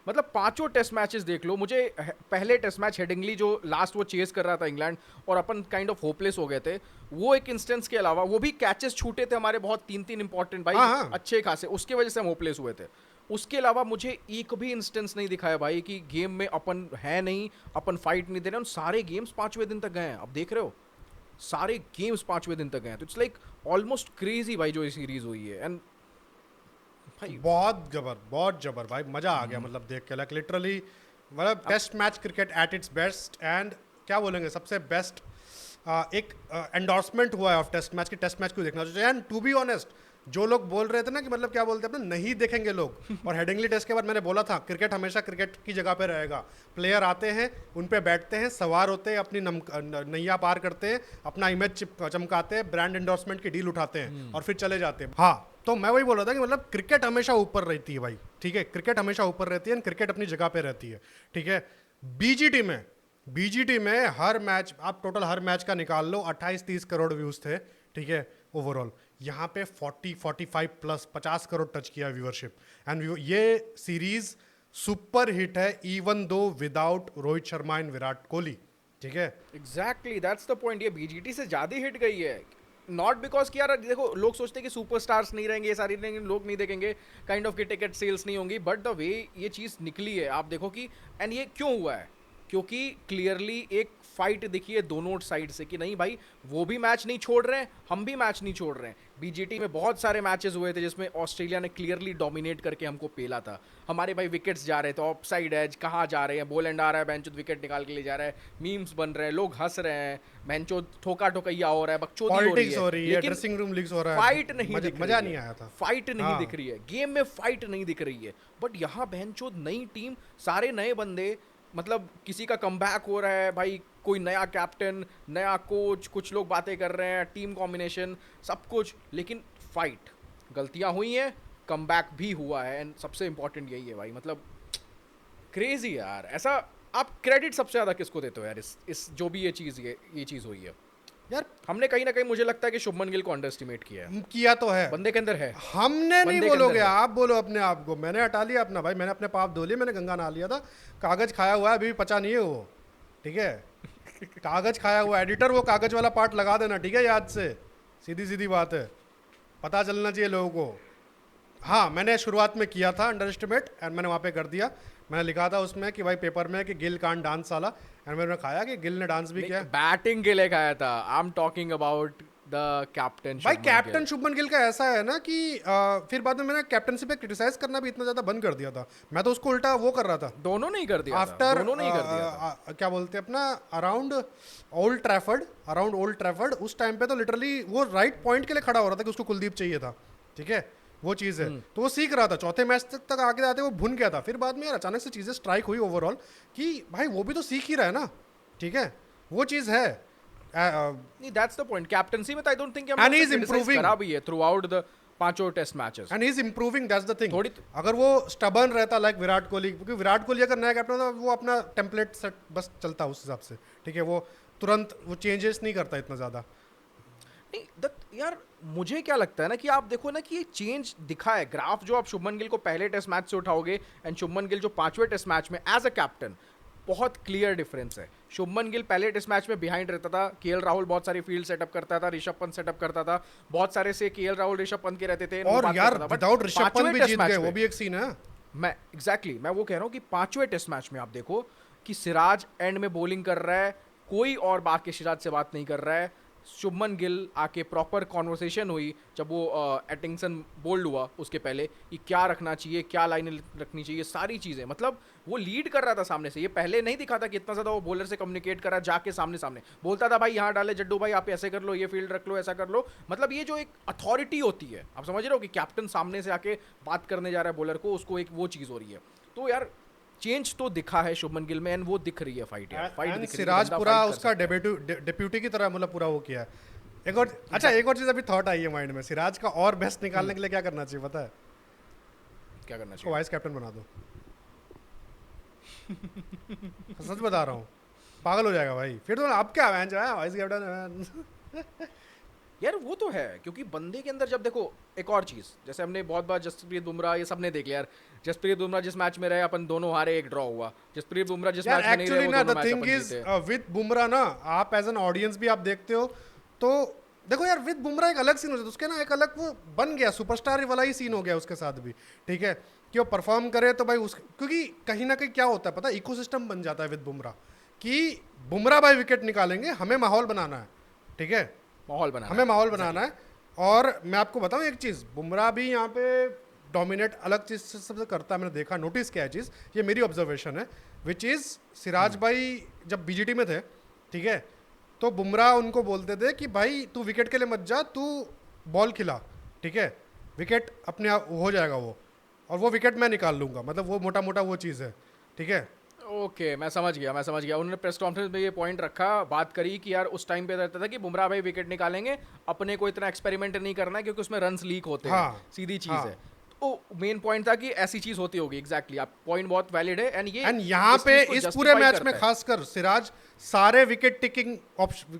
मतलब 5 टेस्ट मैचेस देख लो, मुझे पहले टेस्ट मैच हेडिंगली जो लास्ट वो चेस कर रहा था इंग्लैंड और अपन काइंड ऑफ होपलेस हो गए थे, वो एक इंस्टेंस के अलावा वो भी कैचेस छूटे थे हमारे बहुत 3-3 इंपॉर्टेंट भाई, अच्छे खासे, उसके वजह से हम होपलेस हुए थे। उसके अलावा मुझे एक भी इंस्टेंस नहीं दिखाया भाई कि गेम में अपन है नहीं, अपन फाइट नहीं दे रहे, उन सारे गेम्स 5वें दिन तक गए हैं, अब देख रहे हो सारे गेम्स 5वें दिन तक गए हैं, तो इट्स लाइक ऑलमोस्ट क्रेजी भाई जो ये सीरीज हुई है, एंड भाई बहुत जबर भाई, मजा आ गया, मतलब देख के, लाइक लिटरली, मतलब test match cricket at its best, and क्या बोलेंगे सबसे बेस्ट एक एंडोर्समेंट हुआ है ऑफ टेस्ट मैच की, टेस्ट मैच क्यों देखना चाहिए, एंड टू बी ऑनेस्ट, जो लोग बोल रहे थे ना कि मतलब क्या बोलते हैं अपने नहीं देखेंगे लोग, और हेडिंगली टेस्ट के बाद मैंने बोला था क्रिकेट हमेशा क्रिकेट की जगह पे रहेगा, प्लेयर आते हैं, उन पे बैठते हैं, सवार होते हैं, अपनी नैया पार करते हैं, अपना इमेज चमकाते हैं, ब्रांड एंडोर्समेंट की डील उठाते हैं और फिर चले जाते हैं। हाँ, तो मैं वही बोल रहा था कि मतलब क्रिकेट हमेशा ऊपर रहती है भाई, ठीक है, क्रिकेट हमेशा ऊपर रहती है, क्रिकेट अपनी जगह पे रहती है, ठीक है। बीजीटी में हर मैच, आप टोटल हर मैच का निकाल लो, 28-30 करोड़ व्यूज थे, ठीक है, ओवरऑल। यहाँ पे 40-45 प्लस 50 करोड़ टच किया व्यूअरशिप, एंड ये सीरीज सुपर हिट है even though without Rohit Sharma and Virat Kohli, ठीक है। एग्जैक्टली दैट्स द पॉइंट, ये बीजीटी से ज़्यादा हिट गई है। नॉट बिकॉज कि यार देखो लोग सोचते हैं कि सुपरस्टार्स नहीं रहेंगे, ये सारी रहेंगे, लोग नहीं देखेंगे, काइंड ऑफ की टिकट सेल्स नहीं होंगी, बट द वे ये चीज़ निकली है आप देखो कि, एंड ये क्यों हुआ है, क्योंकि क्लियरली एक फाइट दिखी है दोनों साइड से कि नहीं भाई वो भी मैच नहीं छोड़ रहे हैं, हम भी मैच नहीं छोड़ रहे हैं। बीजीटी में बहुत सारे मैचेस हुए थे जिसमें ऑस्ट्रेलिया ने क्लियरली डोमिनेट करके हमको पेला था, हमारे भाई विकेट्स जा रहे थे, ऑफ साइड एज कहाँ जा रहे हैं, बॉल एंड आ रहा है, बेंचो विकेट निकाल के ले जा रहा है, मीम्स बन रहे हैं, लोग हंस रहे हैं, बेंचो ठोका ठोकैया हो रहा है, बकचोदी हो रही है, ड्रेसिंग रूम लीक्स हो रहा है, फाइट नहीं दिख मजा नहीं आया था, फाइट नहीं दिख रही है गेम में, फाइट नहीं दिख रही है। बट यहाँ बेंचो नई टीम, सारे नए बंदे, मतलब किसी का कमबैक हो रहा है भाई, कोई नया कैप्टन, नया कोच, कुछ लोग बातें कर रहे हैं, टीम कॉम्बिनेशन सब कुछ, लेकिन फाइट, गलतियां हुई हैं, कमबैक भी हुआ है, एंड सबसे इंपॉर्टेंट यही है भाई, मतलब क्रेजी यार। ऐसा आप क्रेडिट सबसे ज़्यादा किसको देते हो यार, इस जो भी ये चीज़ हुई है यार? हमने कहीं ना कहीं, मुझे लगता है कि शुभमन गिल को अंडरएस्टिमेट किया है, किया तो है, बंदे के अंदर है, हमने नहीं बंदे के बोलोगे, अंदर है। आप बोलो अपने आप को। मैंने हटा लिया अपना भाई, मैंने अपने पाप धो लिए, मैंने गंगा नहा लिया था, कागज खाया हुआ है, अभी भी पचा नहीं है वो, ठीक है। कागज खाया हुआ, एडिटर वो कागज वाला पार्ट लगा देना, ठीक है, याद से, सीधी सीधी बात है, पता चलना चाहिए लोगों को। हाँ, मैंने शुरुआत में किया था अंडर एस्टिमेट, एंड मैंने वहाँ पे कर दिया, मैंने लिखा था उसमें कि भाई पेपर में कि गिल कांट डांस साला, एंड मैंने खाया कि गिल ने डांस भी किया। बैटिंग के लिए खाया था, I am talking about the captain. भाई कैप्टन शुभमन गिल का ऐसा है ना कि फिर बाद में मैंने कैप्टनसी पे क्रिटिसाइज करना भी इतना ज्यादा बंद कर दिया था, मैं तो उसको उल्टा वो कर रहा था। दोनों नहीं कर दिया आफ्टर दोनों नहीं कर दिया था। क्या बोलते हैं अपना, अराउंड ओल्ड ट्रैफर्ड, उस टाइम पे तो लिटरली वो राइट पॉइंट के लिए खड़ा हो रहा था कि उसको कुलदीप चाहिए था, ठीक है, वो चीज़ है। तो वो सीख रहा था, चौथे मैच तक आगे आते वो भुन गया था, फिर बाद में यार अचानक से चीज़ें स्ट्राइक हुई ओवरऑल कि भाई वो भी तो सीख ही रहा है ना, ठीक है, वो चीज़ है। नहीं, दैट्स द पॉइंट, कैप्टनसी में तो I don't think And he's improving. करा भी है थ्रू आउट द पांचों test matches, and he is improving, that's the thing. थोड़ी अगर वो स्टबर्न रहता लाइक विराट कोहली, क्योंकि विराट कोहली अगर नया कैप्टन होता वो अपना टेम्पलेट सेट बस चलता उस हिसाब से, ठीक है, वो तुरंत वो चेंजेस नहीं करता इतना ज़्यादा। नहीं यार, मुझे क्या लगता है ना कि आप देखो ना कि ये चेंज दिखा है, ग्राफ जो आप शुभमन गिल को पहले टेस्ट मैच से उठाओगे एंड शुभमन गिल जो पांचवें टेस्ट मैच में एज अ कैप्टन, बहुत क्लियर डिफरेंस है। शुभमन गिल पहले टेस्ट मैच में बिहाइंड रहता था, केएल राहुल बहुत सारी फील्ड सेटअप करता था, ऋषभ पंत सेटअप करता था, बहुत सारे से केएल राहुल ऋषभ पंत के रहते थे, और यार विदाउट ऋषभ पंत भी जीत गए, वो भी एक सीन है। मैं मैं वो कह रहा हूँ कि पांचवें टेस्ट मैच में आप देखो कि सिराज एंड में बॉलिंग कर रहा है, कोई और बाकी सिराज से बात नहीं कर रहा है, शुभमन गिल आके प्रॉपर कॉन्वर्सेशन हुई जब वो एटिंगसन बोल्ड हुआ उसके पहले कि क्या रखना चाहिए, क्या लाइन रखनी चाहिए, सारी चीज़ें, मतलब वो लीड कर रहा था सामने से। ये पहले नहीं दिखा था कि इतना ज़्यादा वो बॉलर से कम्युनिकेट कर रहा, जाके सामने बोलता था भाई यहाँ डाले जड्डू भाई, आप ऐसे कर लो, ये फील्ड रख लो, ऐसा कर लो, मतलब ये जो एक अथॉरिटी होती है, आप समझ रहे हो कि कैप्टन सामने से आके बात करने जा रहा है बॉलर को, उसको एक वो चीज़ हो रही है। तो यार चेंज तो दिखा है शुभमन गिल में, एंड वो दिख रही है फाइट यार, फाइट दिख रही है, सिराज पूरा उसका डेप्यूटी की तरह मतलब पूरा वो किया है। एक और अच्छा, एक और चीज अभी थॉट आई है माइंड में, सिराज का और बेस्ट निकालने के लिए क्या करना चाहिए पता है? क्या करना उसको चाहिए? वाइस कैप्टन बना दो। सच बता रहा हूँ, पागल हो जाएगा भाई, फिर तो अब क्या वाइस कैप्टन। यार वो तो है, क्योंकि बंदे के अंदर जब देखो एक और चीज़, जैसे हमने बहुत बार जसप्रीत बुमराह ये सब ने देख लिया यार, जसप्रीत बुमराह जिस मैच में रहे अपन दोनों हारे, एक ड्रॉ हुआ, जसप्रीत बुमराह जिस मैच में नहीं रहे वो दोनों मैच अपन जीते। विद बुमराह ना, आप एज एन ऑडियंस भी आप देखते हो तो देखो यार, विद बुमराह एक अलग सीन हो जाता है उसके ना, एक अलग वो बन गया, सुपरस्टार वाला ही सीन हो गया उसके साथ भी, ठीक है, कि वो परफॉर्म करे तो भाई उस, क्योंकि कहीं ना कहीं क्या होता है पता है, इकोसिस्टम बन जाता है विद बुमराह, कि बुमराह भाई विकेट निकालेंगे, हमें माहौल बनाना है, ठीक है, हमें माहौल बनाना है। और मैं आपको बताऊं एक चीज़, बुमराह भी यहाँ पे डोमिनेट अलग चीज़ से सबसे करता है, मैंने देखा, नोटिस किया है चीज़, ये मेरी ऑब्जर्वेशन है, विच इज़ सिराज भाई जब बीजीटी में थे, ठीक है, तो बुमराह उनको बोलते थे कि भाई तू विकेट के लिए मत जा, तू बॉल खिला, ठीक है, विकेट अपने आप हो जाएगा वो, और वो विकेट मैं निकाल लूँगा, मतलब वो मोटा मोटा वो चीज़ है, ठीक है। ओके मैं समझ गया उन्होंने प्रेस कॉन्फ्रेंस में ये पॉइंट रखा, बात करी कि यार उस टाइम पे रहता था कि बुमराह भाई विकेट निकालेंगे, अपने को इतना एक्सपेरिमेंट नहीं करना है क्योंकि उसमें रन्स लीक होते हैं, हाँ, सीधी चीज हाँ। है। तो मेन पॉइंट था कि ऐसी चीज होती होगी, एग्जैक्टली आप पॉइंट बहुत वैलिड है। एंड यहाँ पे इस पूरे मैच में खासकर सिराज सारे विकेट टेकिंग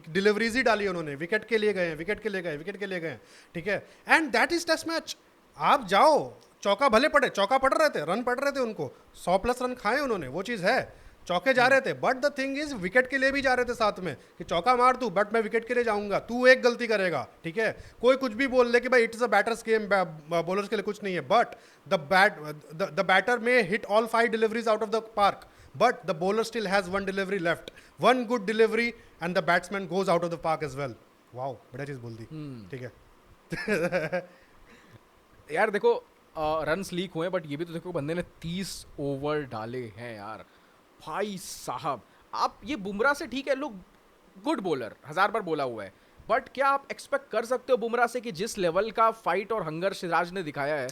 डिलीवरीज ही डाली उन्होंने, विकेट के लिए गए, ठीक है। And that is test match. आप जाओ, चौका भले पड़े, चौका पड़ रहे थे, रन पड़ रहे थे उनको, 100+ रन खाए उन्होंने, वो चीज़ है, चौके जा रहे थे, but the thing is wicket के लिए भी जा रहे थे साथ में कि चौका मार तू, बट मैं विकेट के लिए जाऊंगा, तू एक गलती करेगा, ठीक है। कोई कुछ भी बोल ले कि भाई it is a batter's game, bowlers के लिए कुछ नहीं है, but the batter may hit all 5 deliveries out of the park, but the bowler still has 1 delivery left, 1 good delivery and the batsman goes out of the park as well. Wow, बढ़िया चीज बोल दी, ठीक है। यार देखो runs leak हुए, but ये भी तो देखो बंदे ने 30 ओवर डाले हैं यार भाई साहब। आप ये बुमराह से, ठीक है, लोग गुड बॉलर 1000 बार बोला हुआ है, बट क्या आप एक्सपेक्ट कर सकते हो बुमराह से कि जिस लेवल का फाइट और हंगर सिराज ने दिखाया है,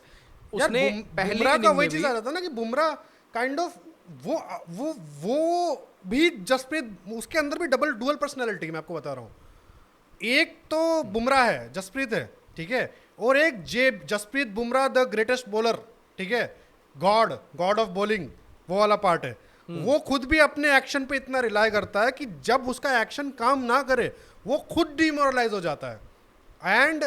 उसने पहले बुमराह का इनिंग वही में चीज भी आ रहा था ना कि बुमराह काइंड ऑफ वो भी जसप्रीत, उसके अंदर भी डुअल पर्सनैलिटी, मैं आपको बता रहा हूँ। एक तो बुमराह है, जसप्रीत है, ठीक है, और एक Jasprit Bumrah the greatest bowler, ठीक है, गॉड ऑफ बॉलिंग, वो वाला पार्ट है। वो खुद भी अपने एक्शन पे इतना रिलाई करता है कि जब उसका एक्शन काम ना करे वो खुद डिमोरलाइज हो जाता है। एंड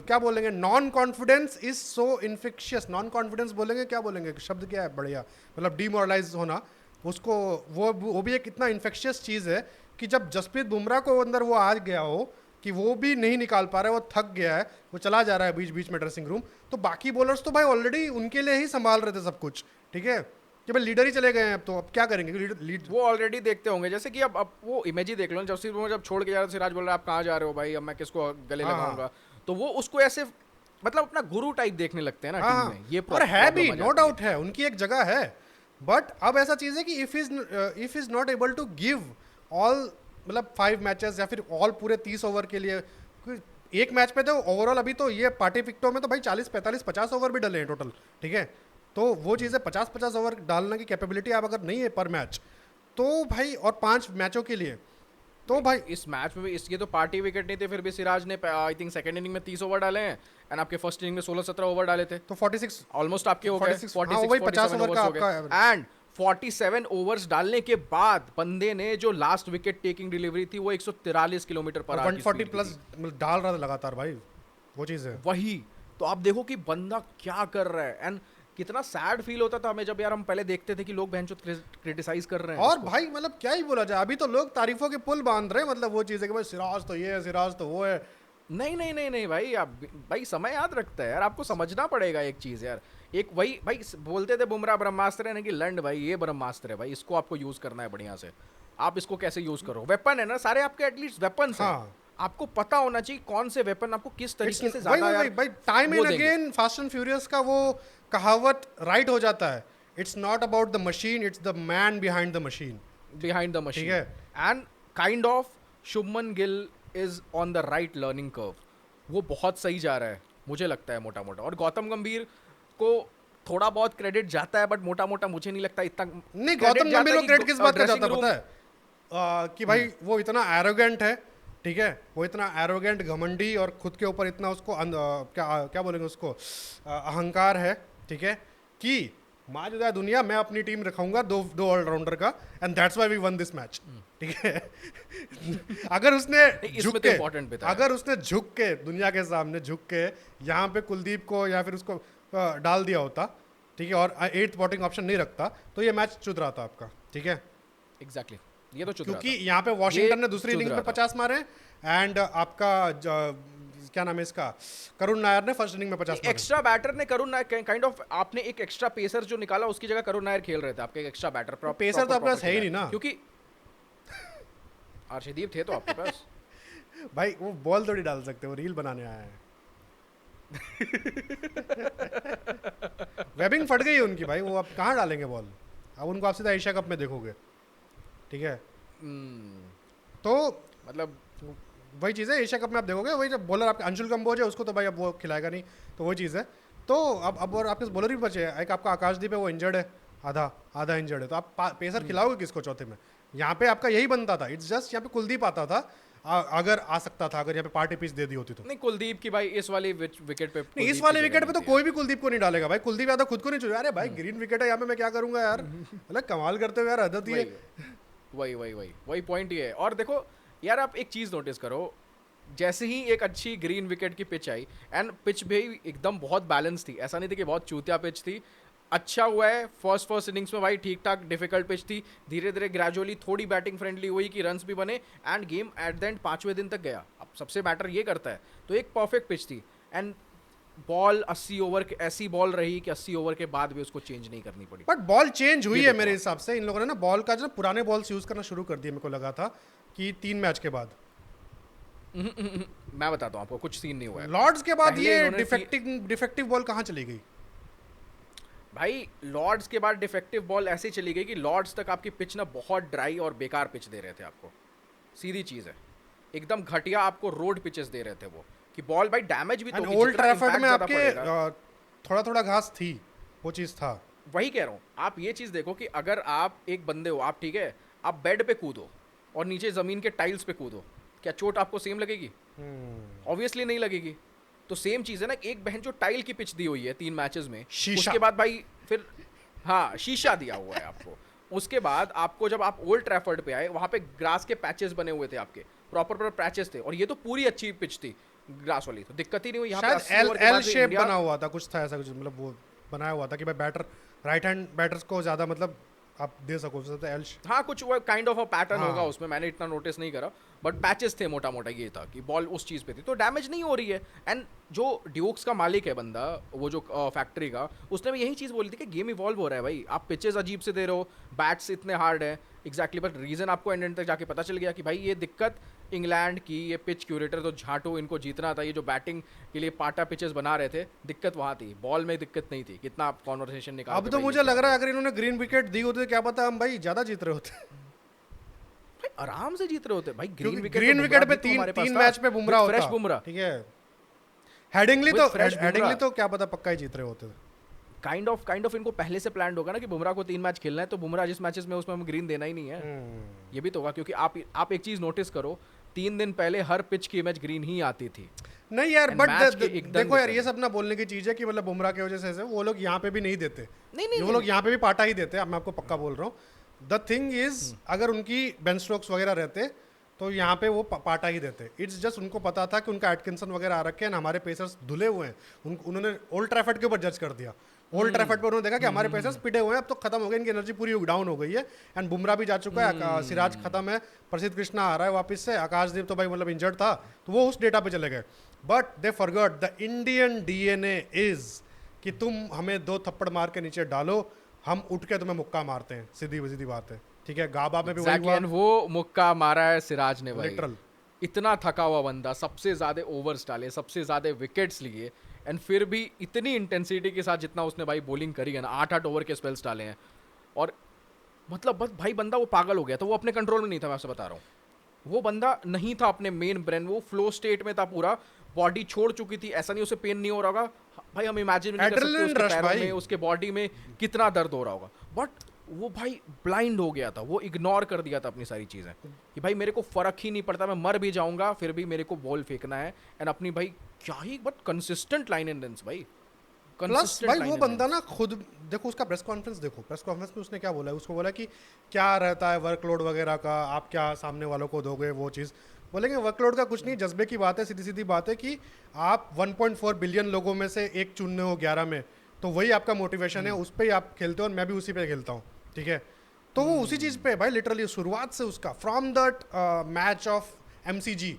क्या बोलेंगे, non confidence is so infectious, non confidence बोलेंगे, क्या बोलेंगे, शब्द क्या है बढ़िया, मतलब डिमोरलाइज होना, उसको वो भी एक इतना इन्फेक्शियस चीज़ है कि जब जसप्रीत बुमराह को अंदर वो आ गया हो कि वो भी नहीं निकाल पा रहा है, वो थक गया है, वो चला जा रहा है बीच बीच में ड्रेसिंग रूम, तो बाकी बॉलर्स तो भाई ऑलरेडी उनके लिए ही संभाल रहे थे सब कुछ, ठीक है, कि भाई लीडर ही चले गए हैं, अब तो अब क्या करेंगे, लीड वो ऑलरेडी देखते होंगे। जैसे कि अब वो इमेज ही देख लो, जब छोड़ के जा रहा था, सिराज बोल रहा है आप कहाँ जा रहे हो भाई, अब मैं किसको गले लगाऊंगा, तो वो उसको ऐसे मतलब अपना गुरु टाइप देखने लगते हैं ना टीम में। ये और है भी, नो डाउट है, उनकी एक जगह है, बट अब ऐसा चीज़ है कि if is not able to give all, मतलब 5 मैचेस या फिर ऑल पूरे 30 ओवर के लिए, एक मैच पे तो ओवरऑल अभी तो ये पार्टी पिक्टो में तो भाई 40, 45, 50 ओवर भी डले हैं टोटल, ठीक है। तो वो चीज़ है, 50-50 ओवर डालने की कैपेबिलिटी आप अगर नहीं है पर मैच, तो भाई, और 5 मैचों के लिए, तो भाई इस मैच में भी इसके तो पार्टी विकेट नहीं थे, फिर भी सिराज ने आई थिंक सेकंड इनिंग में 30 ओवर डाले हैं, एंड आपके फर्स्ट इनिंग में 16-17 ओवर डाले थे, तो 46 ऑलमोस्ट आपके हो गए 50 ओवर का आपका, एंड 47 ओवर्स डालने के बाद बंदे ने जो लास्ट विकेट टेकिंग डिलीवरी थी वो 143 किलोमीटर पर 140 प्लस डाल रहा था लगातार भाई, वो चीज़ है। वही तो आप देखो कि बंदा क्या कर रहा है, एंड कितना सैड फील होता था हमें जब यार हम पहले देखते थे कि लोग बहनचोद क्रिटिसाइज कर रहे हैं और भाई मतलब क्या ही बोला जाए, अभी तो लोग तारीफों के पुल बांध रहे हैं, मतलब वो चीज़ है कि भाई सिराज तो ये है, सिराज तो वो है। नहीं भाई, आप भाई समय याद रखता है यार, आपको समझना पड़ेगा एक चीज़ यार। एक वही भाई बोलते थे बुमराह ब्रह्मास्त्र है ना, कि लंड भाई ये ब्रह्मास्त्र है भाई, इसको आपको यूज करना है बढ़िया से, आप इसको कैसे यूज करो, वेपन है ना सारे आपके, एटलीस्ट वेपन है, आपको पता होना चाहिए कौन से वेपन आपको किस तरीके से ज्यादा यार भाई time and again fast and furious का वो कहावत राइट हो जाता है, it's not about the machine, it's the man behind the machine, ठीक है। And kind of Shubman Gill is on the right learning curve, वो बहुत सही जा रहा है मुझे लगता है मोटा मोटा, और गौतम गंभीर को थोड़ा बहुत क्रेडिट जाता है, बट मोटा मोटा मुझे नहीं लगता इतना। नहीं, गौतम गंभीर को क्रेडिट किस बात का जाता है पता है, कि भाई वो इतना एरोगेंट है, ठीक है, वो इतना एरोगेंट, घमंडी, और खुद के ऊपर इतना उसको क्या बोलेंगे उसको, अहंकार है, ठीक है, कि मार जाए दुनिया, मैं अपनी टीम रखाऊंगा दो ऑलराउंडर का, and that's why we won this match, ठीक है। अगर उसने झुक के, अगर उसने झुक के दुनिया के सामने झुक के यहाँ पे कुलदीप को या फिर उसको डाल दिया होता, ठीक है, और 8th बॉटिंग ऑप्शन नहीं रखता, तो ये मैच चुद रहा था आपका, ठीक है। एग्जैक्टली, ये तो चुद रहा था, क्योंकि यहाँ पे वॉशिंगटन ने दूसरी इनिंग में 50 मारे, एंड आपका क्या नाम है इसका, करुण नायर ने फर्स्ट इनिंग में 50 मारे। एक्स्ट्रा बैटर ने करुण नायर काइंड ऑफ, आपने एक एक्स्ट्रा पेसर जो निकाला उसकी जगह करुण नायर खेल रहे थे, आपके एक एक्स्ट्रा बैटर, पेसर तो आपके पास है ही नहीं ना, क्योंकि अर्शदीप थे तो आपके पास। भाई वो बॉल थोड़ी डाल सकते, वो रील बनाने आया है। वेबिंग फट गई उनकी भाई, वो अब कहाँ डालेंगे बॉल, अब उनको आप सीधा एशिया कप में देखोगे, ठीक है। तो मतलब वही चीज़ है, एशिया कप में आप देखोगे, वही जब बॉलर आपका अंशुल कंबोज है, उसको तो भाई अब वो खिलाएगा नहीं, तो वो चीज़ है। तो अब और आपके बॉलर भी बचे हैं, एक आपका आकाशदीप है, वो इंजर्ड है, आधा आधा इंजर्ड है, तो आप पेसर खिलाओगे किसको चौथे में? यहाँ पे आपका यही बनता था, इट्स जस्ट यहाँ पे कुलदीप आता था, अगर आ सकता था, अगर यहाँ पे पार्टी पिच दे दी होती तो। नहीं कुलदीप की भाई इस वाली विकेट पे नहीं, इस वाले विकेट पे तो कोई भी कुलदीप को नहीं डालेगा भाई, कुलदीप यादव खुद को नहीं चाहिए, अरे भाई ग्रीन विकेट है यहाँ पे, मैं क्या करूंगा यार, मतलब कमाल करते हो यार, आदत ही है। वही पॉइंट ये है। और देखो यार आप एक चीज नोटिस करो, जैसे ही एक अच्छी ग्रीन विकेट की पिच आई, एंड पिच भी एकदम बहुत बैलेंस थी, ऐसा नहीं थी कि बहुत चूतिया पिच थी, अच्छा हुआ है फर्स्ट इनिंग्स में भाई ठीक ठाक डिफिकल्ट पिच थी, धीरे धीरे ग्रेजुअली थोड़ी बैटिंग फ्रेंडली हुई कि रन्स भी बने, and game at the end 5वें दिन तक गया। अब सबसे मैटर ये करता है, तो एक परफेक्ट पिच थी, एंड बॉल 80 ओवर के ऐसी बॉल रही कि 80 ओवर के बाद भी उसको चेंज नहीं करनी पड़ी। बट बॉल चेंज हुई है मेरे हिसाब से, इन लोगों ने ना बॉल का जो पुराने बॉल्स यूज करना शुरू कर दिया, मेरे को लगा था कि 3 मैच के बाद। मैं बताता हूँ आपको, कुछ सीन नहीं हुआ है। लॉर्ड्स के बाद पहले ये इन्होंने डिफेक्टिव बॉल कहाँ चली गई? भाई लॉर्ड्स के बाद डिफेक्टिव बॉल ऐसे चली गई कि लॉर्ड्स तक आपकी पिच ना बहुत ड्राई और बेकार पिच दे रहे थे आपको, सीधी चीज़ है, एकदम घटिया आपको रोड पिचेस दे रहे थे वो, कि बॉल भाई डैमेज भी तो होगी, ओल्ड जितना ट्रैफर्ड impact में ज़्यादा आपके पड़ेगा। थोड़ा थोड़ा घास थी, वो चीज़ था। वही कह रहा हूँ, आप ये चीज़ देखो कि अगर आप एक बंदे हो, आप ठीक है, आप बेड पे कूदो और नीचे ज़मीन के टाइल्स पे कूदो, क्या चोट आपको सेम लगेगी? ऑब्वियसली नहीं लगेगी। तो सेम चीज़ है ना, एक बहन जो टाइल की पिच दी हुई है 3 मैचेस में, शीशा। उसके बाद भाई फिर हाँ शीशा दिया हुआ है आपको, उसके बाद आपको जब आप ओल्ड ट्रैफर्ड पे आए, वहाँ पे ग्रास के पैचेस बने हुए थे आपके, प्रॉपर पैचेस थे, और ये तो पूरी अच्छी पिच थी ग्रास वाली, तो दिक्कत ही नहीं हुई। यहाँ पे 80 ओवर के एल बाद शेप इंडिया बना हुआ था, कुछ था ऐसा कुछ, मतलब वो बनाया हुआ था कि भाई बैटर राइट हैंड बैटर्स को ज़्यादा मतलब आप दे सको, तो एल हाँ कुछ वो काइंड ऑफ अ पैटर्न हाँ। होगा उसमें, मैंने इतना नोटिस नहीं करा, बट पैचेस थे मोटा मोटा, ये था कि बॉल उस चीज़ पे थी, तो डैमेज नहीं हो रही है। एंड जो ड्यूक्स का मालिक है बंदा, वो जो फैक्ट्री का, उसने भी यही चीज़ बोली थी कि गेम इवॉल्व हो रहा है भाई, आप पिचेस अजीब से दे रहे हो, बैट्स इतने हार्ड है, एग्जैक्टली, बट रीज़न आपको एंड तक जाके पता चल गया कि भाई ये दिक्कत इंग्लैंड की, ये पिच क्यूरेटर तो झाटू इनको जीतना था, ये जो बैटिंग के लिए पाटा पिचेस बना रहे थे, दिक्कत वहाँ थी, बॉल में दिक्कत नहीं थी। कितना आप कॉन्वर्सेशन निकाल, अब तो मुझे लग रहा है अगर इन्होंने ग्रीन विकेट दी होती तो क्या पता हम भाई ज़्यादा जीत रहे होते, भाई आराम से जीत रहे होते भाई, ग्रीन विकेट पे तीन मैच पे बुमराह होता, फ्रेश बुमराह, ठीक है, हेडिंगली बुमराह तो क्या पता पक्का ही जीत रहे होते। काइंड ऑफ इनको पहले से प्लान होगा ना कि बुमराह को 3 मैच खेलना है, तो बुमराह जिस मैचेस में उसमें हमें ग्रीन देना ही नहीं है। ये भी तो होगा, क्योंकि आप एक चीज नोटिस करो, 3 दिन पहले हर पिच की इमेज ग्रीन ही आती थी। नहीं यार, And बट match के एकदम देखो यार, different। ये सब ना बोलने की चीज है कि मतलब बुमराह की वजह से वो लोग यहाँ पे भी नहीं देते, नहीं वो लोग यहाँ पे भी पाटा ही देते, अब मैं आपको पक्का बोल रहा हूँ। द थिंग इज अगर उनकी बेन स्ट्रोक्स वगैरह रहते तो यहाँ पे वो पाटा ही देते। इट्स जस्ट उनको पता था कि उनका एटकिंसन वगैरह आ रखे हैं, हमारे पेसर्स धुले हुए हैं, उन्होंने ओल्ड ट्रैफर्ड के ऊपर जज कर दिया। ओल्ड ट्रैफर्ड पर उन्होंने देखा कि हमारे पेसर्स पिटे हुए हैं, अब तो खत्म हो गए, इनकी एनर्जी पूरी डाउन हो गई है, एंड बुमराह भी जा चुका है, सिराज खत्म है, प्रसिद्ध कृष्णा आ रहा है वापस से, आकाशदीप तो भाई मतलब इंजर्ड था, तो वो उस डेटा पे चले गए। But they forgot the Indian DNA is कि तुम हमें 2 थप्पड़ मार के नीचे डालो, हम उठ के तुम्हें मुक्का मारते हैं, सीधी बात है, ठीक है। गाबा में भी वही हुआ, वो मुक्का मारा है सिराज ने भाई, लिटरल इतना थका हुआ बंदा, सबसे ज्यादा ओवर्स डाले, सबसे ज्यादा विकेट्स लिए, एंड फिर भी इतनी इंटेंसिटी के साथ जितना उसने भाई बॉलिंग करी है ना, 8-8 ओवर के स्पेल्स डाले हैं, और मतलब बस भाई बंदा वो पागल हो गया था, वो अपने कंट्रोल में नहीं था, मैं आपसे बता रहा हूँ, वो बंदा नहीं था अपने मेन ब्रेन, वो फ्लो स्टेट में था पूरा, बॉडी छोड़ चुकी थी, ऐसा नहीं उसे पेन नहीं हो रहा होगा भाई, हम इमेजिन नहीं कर सकते उसके पैरों में, उसके बॉडी में कितना दर्द हो रहा होगा, बट वो भाई ब्लाइंड हो गया था, वो इग्नोर कर दिया था अपनी सारी चीज़ें कि भाई मेरे को फ़र्क ही नहीं पड़ता, मैं मर भी जाऊंगा फिर भी मेरे को बॉल फेंकना है, एंड अपनी भाई क्या ही but consistent line and length भाई, प्लस भाई वो बंदा ना खुद देखो, उसका प्रेस कॉन्फ्रेंस देखो, प्रेस कॉन्फ्रेंस में उसने क्या बोला है, उसको बोला कि क्या रहता है वर्कलोड वगैरह का, आप क्या सामने वालों को दोगे, वो चीज़ बोलेंगे, वर्कलोड का कुछ नहीं, जज्बे की बात है, सीधी बात है कि आप 1.4 बिलियन लोगों में से एक चुनने हो 11 में, तो वही आपका मोटिवेशन है, उस पर ही आप खेलते हो, और मैं भी उसी पे खेलता हूँ, ठीक है। तो वो उसी चीज़ पे भाई लिटरली शुरुआत से उसका from that match of MCG,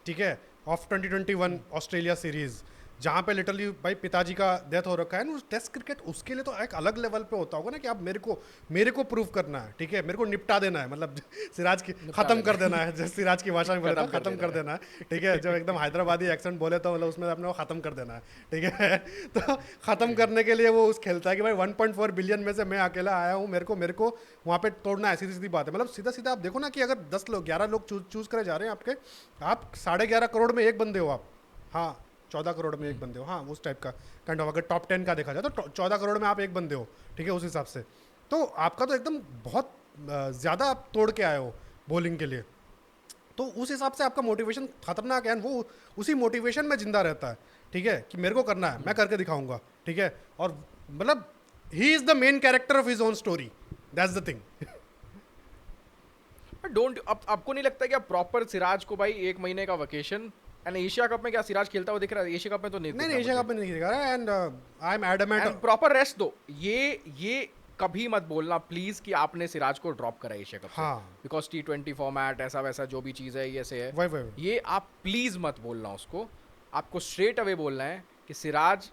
ठीक है, ऑफ 2021 ऑस्ट्रेलिया सीरीज, जहाँ पे लिटरली भाई पिताजी का डेथ हो रखा है ना, उस टेस्ट क्रिकेट उसके लिए तो एक अलग लेवल पे होता होगा ना कि अब मेरे को प्रूव करना है, ठीक है, मेरे को निपटा देना है, मतलब सिराज की खत्म कर देना है, जैसे सिराज की भाषा में बोले तो खत्म कर देना है, ठीक है, जब एकदम हैदराबादी एक्सेंट बोले तो मतलब उसमें अपने को खत्म कर देना है, ठीक है। तो खत्म करने के लिए वो उस खेलता है कि भाई 1.4 बिलियन में से मैं अकेला आया हूँ, मेरे को वहाँ पे तोड़ना है, सीधी बात है। मतलब सीधा आप देखो ना कि अगर 10 लोग 11 लोग चूज करे जा रहे हैं आपके, आप 11.5 करोड़ में एक बंदे हो आप, हाँ 14 करोड़ में एक बंदे हो, हाँ उस टाइप का काइंड ऑफ, अगर टॉप 10 का देखा जाए तो 14 करोड़ में आप एक बंदे हो, ठीक है, उस हिसाब से। तो आपका तो एकदम बहुत ज़्यादा आप तोड़ के आए हो बॉलिंग के लिए, तो उस हिसाब से आपका मोटिवेशन खतरनाक है, वो उसी मोटिवेशन में जिंदा रहता है, ठीक है, कि मेरे को करना है, मैं करके दिखाऊंगा, ठीक है, और मतलब he is the main character of his own story, that's the thing. Don't आपको नहीं लगता कि आप प्रॉपर सिराज को भाई 1 महीने का वेकेशन, एंड एशिया कप में क्या सिराज खेलता हुआ दिख रहा है? एशिया कप में तो नहीं नहीं एशिया कप में नहीं दिखा रहा है, and I am adamant. Proper rest दो। ये कभी मत बोलना प्लीज कि आपने सिराज को ड्रॉप करा एशिया कप से, बिकॉज T20 फॉर्मेट ऐसा वैसा जो भी चीज़ है ये से है, वही ये आप प्लीज मत बोलना उसको। आपको स्ट्रेट अवे बोलना है कि सिराज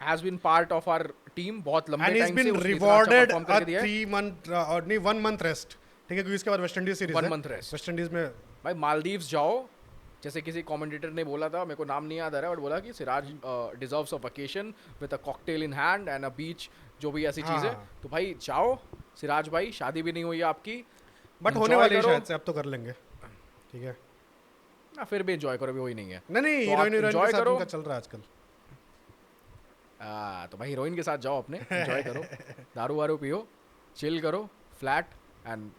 has been part of our team बहुत लंबे टाइम से, उसने रिवॉर्डेड परफॉर्म करके दिया है। 3 मंथ और नहीं 1 मंथ रेस्ट, ठीक है, क्योंकि इसके बाद वेस्ट इंडीज सीरीज है, 1 मंथ रेस्ट। वेस्ट इंडीज में भाई मालदीव्स जाओ, जैसे किसी कमेंटेटर ने बोला था, मेरे को नाम नहीं याद आ रहा है, बट बोला कि Siraj deserves a vacation with a cocktail in hand and a beach, जो भी ऐसी चीज़ है। तो भाई जाओ सिराज भाई, शादी भी नहीं हुई है आपकी, बट होने वाली है शायद से, अब तो कर लेंगे, ठीक है ना, फिर भी एंजॉय करो, भी वही नहीं है। नहीं तो हीरोइन के साथ उनका चल रहा है आजकल। तो भाई हीरोइन के साथ जाओ अपने, एंजॉय करो, दारू वारू पियो, चिल करो, फ्लैट एंड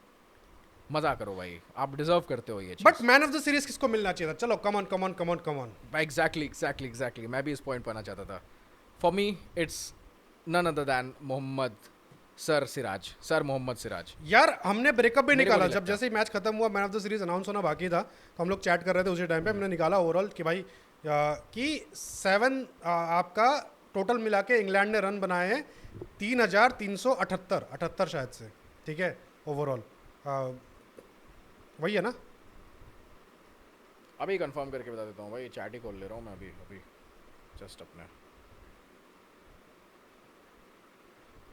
मजा करो भाई, आप डिजर्व करते हो ये चीज। But man of the series किसको मिलना चाहिए था? चलो come on come on come on come on. Exactly मैं भी इस पॉइंट पर आना चाहता था। For me it's none other than sir Mohammed Siraj. यार हमने ब्रेकअप भी निकाला, नहीं जब जैसे ही मैच खत्म हुआ, man of the series announce होना बाकी था, तो हम लोग चैट कर रहे थे उसी टाइम पे, हमने निकाला ओवरऑल कि भाई कि 7 आपका टोटल मिला के इंग्लैंड ने रन बनाए हैं 3,378 शायद से, ठीक है, ओवरऑल वही है ना? अभी कंफर्म करके बता देता हूँ भाई, चैट ही खोल ले रहा हूँ मैं अभी जस्ट अपने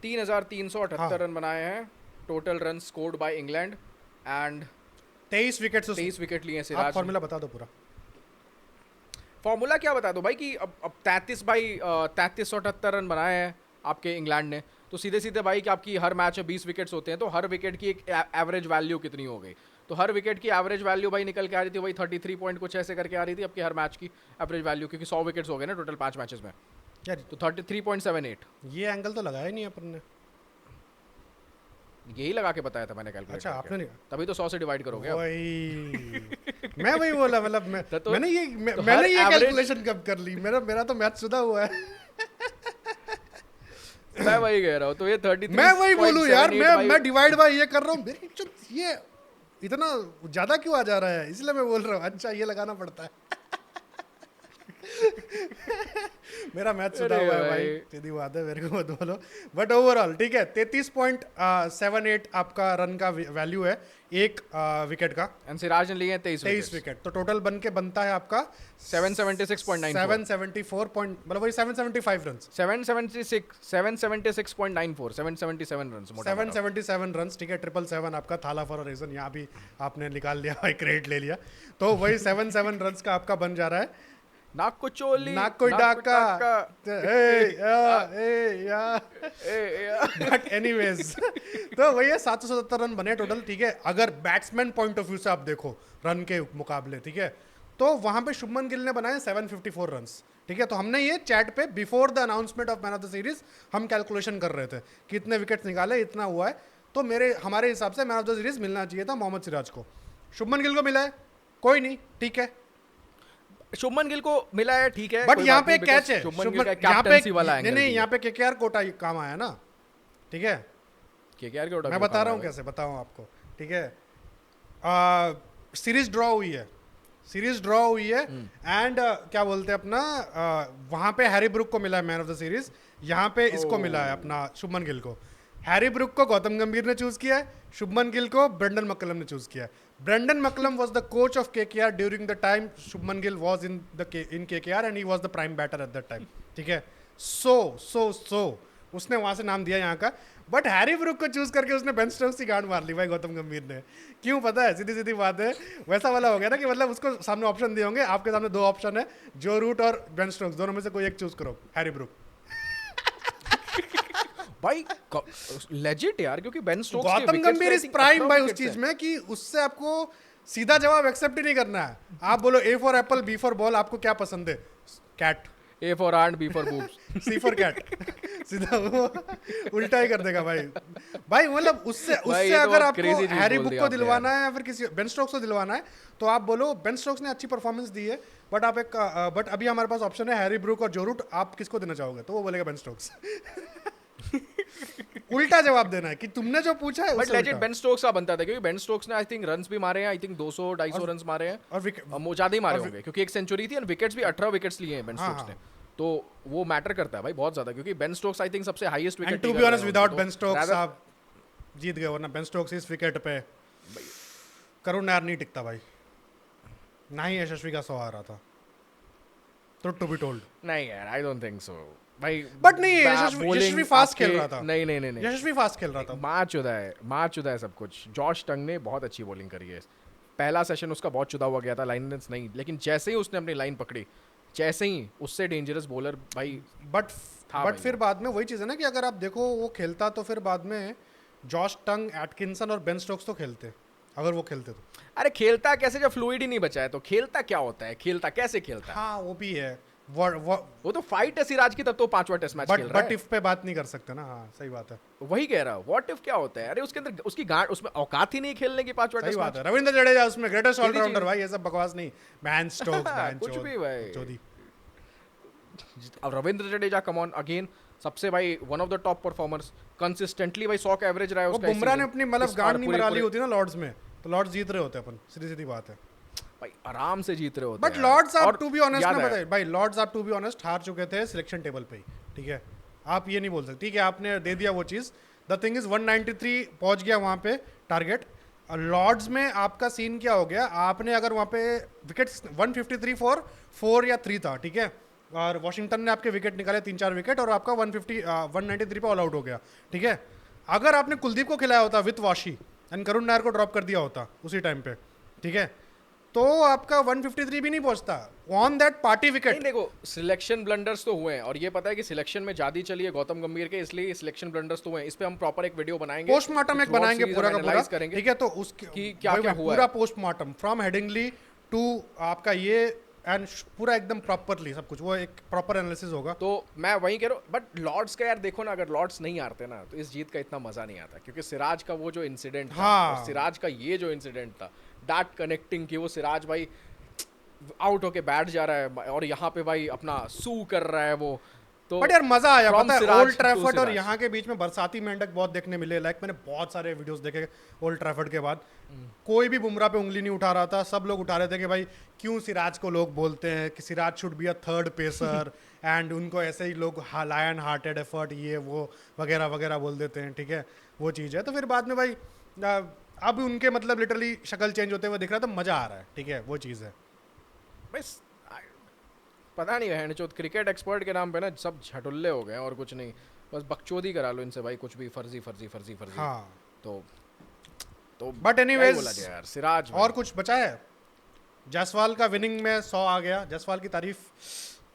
3,378 रन बनाए हैं, total run scored by England, and 23 wicket लिए सिराज। फॉर्मूला बता दो पूरा। फॉर्मूला क्या बता दो भाई कि अब 33/33 रन बनाए हैं आपके इंग्लैंड ने, तो सीधे सीधे भाई कि आपकी हर मैच में 20 विकेट्स होते हैं, तो हर विकेट की एक एवरेज वैल्यू कितनी हो गई? तो हर विकेट की एवरेज वैल्यू भाई निकल के आ रही थी, वही 33 पॉइंट कुछ ऐसे करके आ रही थी आपकी हर मैच की एवरेज वैल्यू, क्योंकि 100 विकेट्स हो गए ना टोटल 5 मैचेस में, यार तो 33.78। ये एंगल तो लगाया नहीं अपन ने, यही लगा के बताया था मैंने कैलकुलेट। अच्छा आपने नहीं, तभी तो 100 से डिवाइड करोगे। वही मैं वही बोला, मतलब तो मैंने ये कैलकुलेशन कब कर ली? मेरा तो मैथ शुदा हुआ है। मैं वही कह रहा हूँ, तो ये 33 मैं वही बोलूँ यार, मैं डिवाइड बाय ये कर रहा हूँ, ये इतना ज्यादा क्यों आ जा रहा है, इसलिए मैं बोल रहा हूँ अच्छा ये लगाना पड़ता है। मेरा मैथ सुधा हुआ है भाई, सीधी बात है, मेरे को मत बोलो। बट ओवरऑल ठीक है, 33.78 आपका रन का वैल्यू है एक विकेट का, एंड सिराज ने लिए हैं 23 विकेट, तो टोटल बन के बनता है आपका 774 मतलब वही 775 रन, 777 रन, 777 रन, ठीक है, 777 आपका थाला फॉर अ रीजन, यहाँ भी आपने निकाल लिया भाई, क्रेडिट ले लिया, तो वही 77 रन का आपका बन जा रहा है। नाक को चोली, नाक को डाका, एनीवेज, तो वही है 777 रन बने टोटल, ठीक है। अगर बैट्समैन पॉइंट ऑफ व्यू से आप देखो रन के मुकाबले, ठीक है, तो वहां पे शुभमन गिल ने बनाए 754 रन, ठीक है। तो हमने ये चैट पे before the announcement of man of the series हम कैलकुलेशन कर रहे थे कि इतने विकेट्स निकाले, इतना हुआ है, तो हमारे हिसाब से मैन ऑफ द सीरीज मिलना चाहिए था मोहम्मद सिराज को। शुभमन गिल को मिला है, कोई नहीं, ठीक है, शुभमन गिल को मिला है, ठीक है, बट यहाँ पे कैच है, शुभमन गिल का कैप्टेंसी वाला एंगल नहीं, यहाँ पे केकेआर कोटा काम आया ना, ठीक है, केकेआर कोटा मैं बता रहा हूँ कैसे बताऊँ आपको, ठीक है। सीरीज ड्रॉ हुई है, एंड क्या बोलते हैं अपना, वहां पे हैरी ब्रुक को मिला है मैन ऑफ द सीरीज, यहाँ पे इसको मिला है अपना शुभमन गिल को। हैरी ब्रुक को गौतम गंभीर ने चूज किया है, शुभमन गिल को ब्रेंडन मक्कलम ने चूज किया है। Brendon McCullum was the coach of KKR during the time Shubman Gill was in KKR and he was the prime batter at that time, ठीक है। सो उसने वहां से नाम दिया यहाँ का, बट हैरी ब्रुक को चूज करके उसने बेन स्टोक्स की गांड मार ली भाई गौतम गंभीर ने। क्यों पता है? सीधी सीधी बात है, वैसा वाला हो गया ना कि मतलब उसको सामने ऑप्शन दिए होंगे, आपके सामने 2 ऑप्शन है, जो रूट और बेन स्टोक्स, दोनों में से कोई एक चूज करो, हैरी ब्रुक। भाई लेजिट यार, क्योंकि बेन स्टोक्स गौतम गंभीर इज प्राइम भाई उस चीज में कि उससे आपको सीधा जवाब एक्सेप्ट ही नहीं करना है। आप बोलो A for apple, B for ball, आपको क्या पसंद है? Cat. A for ant, B for boobs. C for cat सीधा वो उल्टा ही कर देगा भाई। भाई मतलब उससे भाई, उससे ये तो अगर बहुत आपको crazy चीज हैरी बोल बुक दी को आपने दिलवाना है या फिर किसी बेन स्टोक्स को दिलवाना है तो आप बोलो बेन स्टोक्स ने अच्छी परफॉर्मेंस दी है, बट आप एक बट अभी हमारे पास ऑप्शन है हैरी ब्रूक और जो रूट, आप किसको देना चाहोगे? तो वो बोलेगा बेन स्टोक्स। उल्टा जवाब देना है कि तुमने जो पूछा है बट उससे लेजेंड उल्टा। बेन स्टोक्स का बनता था क्योंकि बेन स्टोक्स ने आई थिंक रन्स भी मारे हैं, आई थिंक 200 250 रन्स मारे हैं और विकेट वो ज्यादा ही मारे और होंगे क्योंकि एक सेंचुरी थी और विकेट्स भी 18 विकेट्स लिए हैं बेन हाँ, स्टोक्स ने। हाँ। तो वो मैटर करता है भाई बहुत ज्यादा क्योंकि बेन स्टोक्स आई थिंक सबसे highest and wicket to be honest without Ben Stokes आप जीत गए, वरना बेन स्टोक्स इस विकेट पे करुण नायर नहीं टिकता भाई, ना ही यशस्वी का 100 आ रहा था। तो टू बी टोल्ड नहीं यार आई डोंट थिंक सो भाई। बट नहीं, यशस्वी फास्ट खेल रहा था। नहीं नहीं नहीं नहीं यशस्वी फास्ट खेल रहा था। मार चुदा है सब कुछ। जॉश टंग ने बहुत अच्छी बॉलिंग करी है। पहला सेशन उसका बहुत चुदा हुआ गया था, लाइन नहीं, लेकिन जैसे ही उसने अपनी लाइन पकड़ी, जैसे ही उससे डेंजरस बॉलर भाई। बट फिर बाद में वही चीज़ है ना कि अगर आप देखो वो खेलता तो फिर बाद में जॉश टंग, एटकिंसन और बेन स्टोक्स तो खेलते, अगर वो खेलते तो। अरे खेलता कैसे जब फ्लूइड ही नहीं बचा है? तो खेलता क्या होता है, खेलता कैसे खेलता है? हाँ वो भी है, वो तो फाइट है सिराज की, तब तो 5वां टेस्ट मैच खेल रहा है। बट इफ पे बात नहीं कर सकते ना। हाँ सही बात है, वही कह रहा हूँ, व्हाट इफ क्या होता है? अरे उसके अंदर उसकी गांड, उसमें औकात ही नहीं खेलने की 5वां सही टेस्ट बात मैच। है। रविंद्र जडेजा उसमें ग्रेटेस्ट सीधी ऑलराउंडर चीज। भाई, ये सब बकवास नहीं। मैन स्टोक्स कुछ भी भाई। चौधरी। अब Ravindra Jadeja come on again, सबसे भाई one of the top performers, consistently भाई 100 का एवरेज रहा है वो उसका। बुमराह ने अपनी मतलब गांड नहीं मरा ली होती ना लॉर्ड्स में, तो लॉर्ड्स जीत रहे होते अपन, सीधी सीधी बात है। भाई आराम से जीत रहे होते बट हैं। लॉर्ड्स आप और टू बी ऑनेस्ट याद ना है, बताइए भाई, लॉर्ड्स आप टू बी ऑनेस्ट हार चुके थे सिलेक्शन टेबल पे ही, ठीक है? आप ये नहीं बोल सकते, ठीक है आपने दे दिया वो चीज़। द थिंग इज 193 पहुंच गया वहाँ पे टारगेट। लॉर्ड्स में आपका सीन क्या हो गया, आपने अगर वहाँ पे विकेट्स 153 फॉर 4 या 3 था, ठीक है? और वॉशिंगटन ने आपके विकेट निकाले 3-4 विकेट और आपका 193 पे ऑल आउट हो गया, ठीक है? अगर आपने कुलदीप को खिलाया होता विथ वाशी एंड करुण नायर को ड्रॉप कर दिया होता उसी टाइम पे, ठीक है, तो आपका 153 भी नहीं पहुंचता ऑन दैट पार्टी विकेट। नहीं देखो सिलेक्शन ब्लंडर्स तो हुए हैं और ये पता है कि सिलेक्शन में ज्यादा चली है गौतम गंभीर के, इसलिए सिलेक्शन ब्लंडर्स तो हुए हैं। इस पे हम प्रॉपर एक वीडियो बनाएंगे, पोस्टमार्टम एक बनाएंगे पूरा का पूरा, करेंगे, ठीक है? तो उसके कि क्या क्या हुआ पूरा पोस्टमार्टम फ्रॉम हेडिंगली टू आपका ये एंड पूरा एकदम प्रॉपरली सब कुछ, वो एक प्रॉपर एनालिसिस होगा। तो मैं वही कह रहा हूँ। बट लॉर्ड्स का यार देखो ना, अगर लॉर्ड्स नहीं हारते ना तो इस जीत का इतना मजा नहीं आता, क्योंकि सिराज का वो जो इंसिडेंट था, हाँ। और सिराज का ये जो इंसिडेंट था दैट कनेक्टिंग, कि वो सिराज भाई आउट होके बैठ जा रहा है और यहाँ पे भाई अपना सू कर रहा है वो। तो बट यार मजा आया, from पता है सिराज ओल्ड to ट्रैफर्ड और सिराज। यहाँ के बीच में बरसाती मेंढक बहुत देखने मिले। लाइक मैंने बहुत सारे वीडियोस देखे ओल्ड ट्रैफर्ड के बाद, कोई भी बुमराह पे उंगली नहीं उठा रहा था। सब लोग उठा रहे थे कि भाई क्यों सिराज को लोग बोलते हैं कि Siraj should be a third pacer and उनको ऐसे ही लोग लायन हार्टेड एफर्ट ये वो वगैरह वगैरह बोल देते हैं, ठीक है? वो चीज़ है। तो फिर बाद में भाई अब उनके मतलब लिटरली शक्ल चेंज होते हुए दिख रहा था, मजा आ रहा है, ठीक है? वो चीज़ है। बस पता नहीं है चौथ क्रिकेट एक्सपर्ट के नाम पे ना सब झटुल्ले हो गए हैं और कुछ नहीं, बस बकचोदी करा लो इनसे भाई, कुछ भी फर्जी फर्जी फर्जी फर्जी। हाँ तो बट एनीवेज बोला जाए यार सिराज और कुछ बचा है? जायसवाल का विनिंग में 100 आ गया, जायसवाल की तारीफ।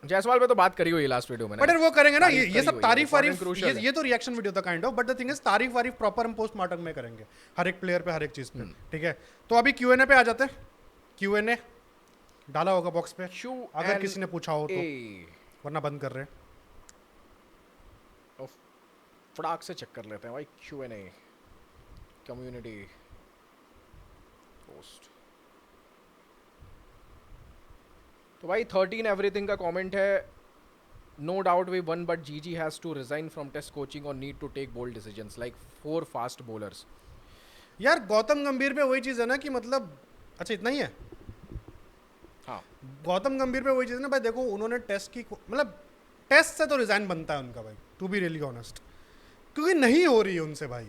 जायसवाल पे तो बात करी हुई लास्ट वीडियो में बट वो करेंगे ना, ये तारीफ सब करी तारीफ हुई है, वारीफ, important crucial ये तो रिएक्शन वीडियो था kind of. But the thing is तारीफ वारीफ प्रॉपर हम पोस्टमार्टम में करेंगे हर एक प्लेयर पे, हर एक चीज पे, ठीक है? तो अभी क्यूएनए पे आ जाते हैं। क्यूएनए डाला होगा बॉक्स पे अगर किसी ने पूछा हो तो, वरना बंद कर रहे हैं। फटाक से चेक कर लेते हैं भाई Q&A कम्युनिटी पोस्ट। तो भाई 13 एवरीथिंग का कमेंट है, no doubt we won but GG has to resign from test coaching और need to take bold decisions like 4 fast bowlers. यार गौतम गंभीर पे वही चीज है ना कि मतलब, अच्छा इतना ही है। हाँ गौतम गंभीर पे वही चीज है ना भाई, देखो उन्होंने टेस्ट की मतलब टेस्ट से तो रिजाइन बनता है उनका भाई, टू बी रियली ऑनेस्ट, क्योंकि नहीं हो रही है उनसे भाई।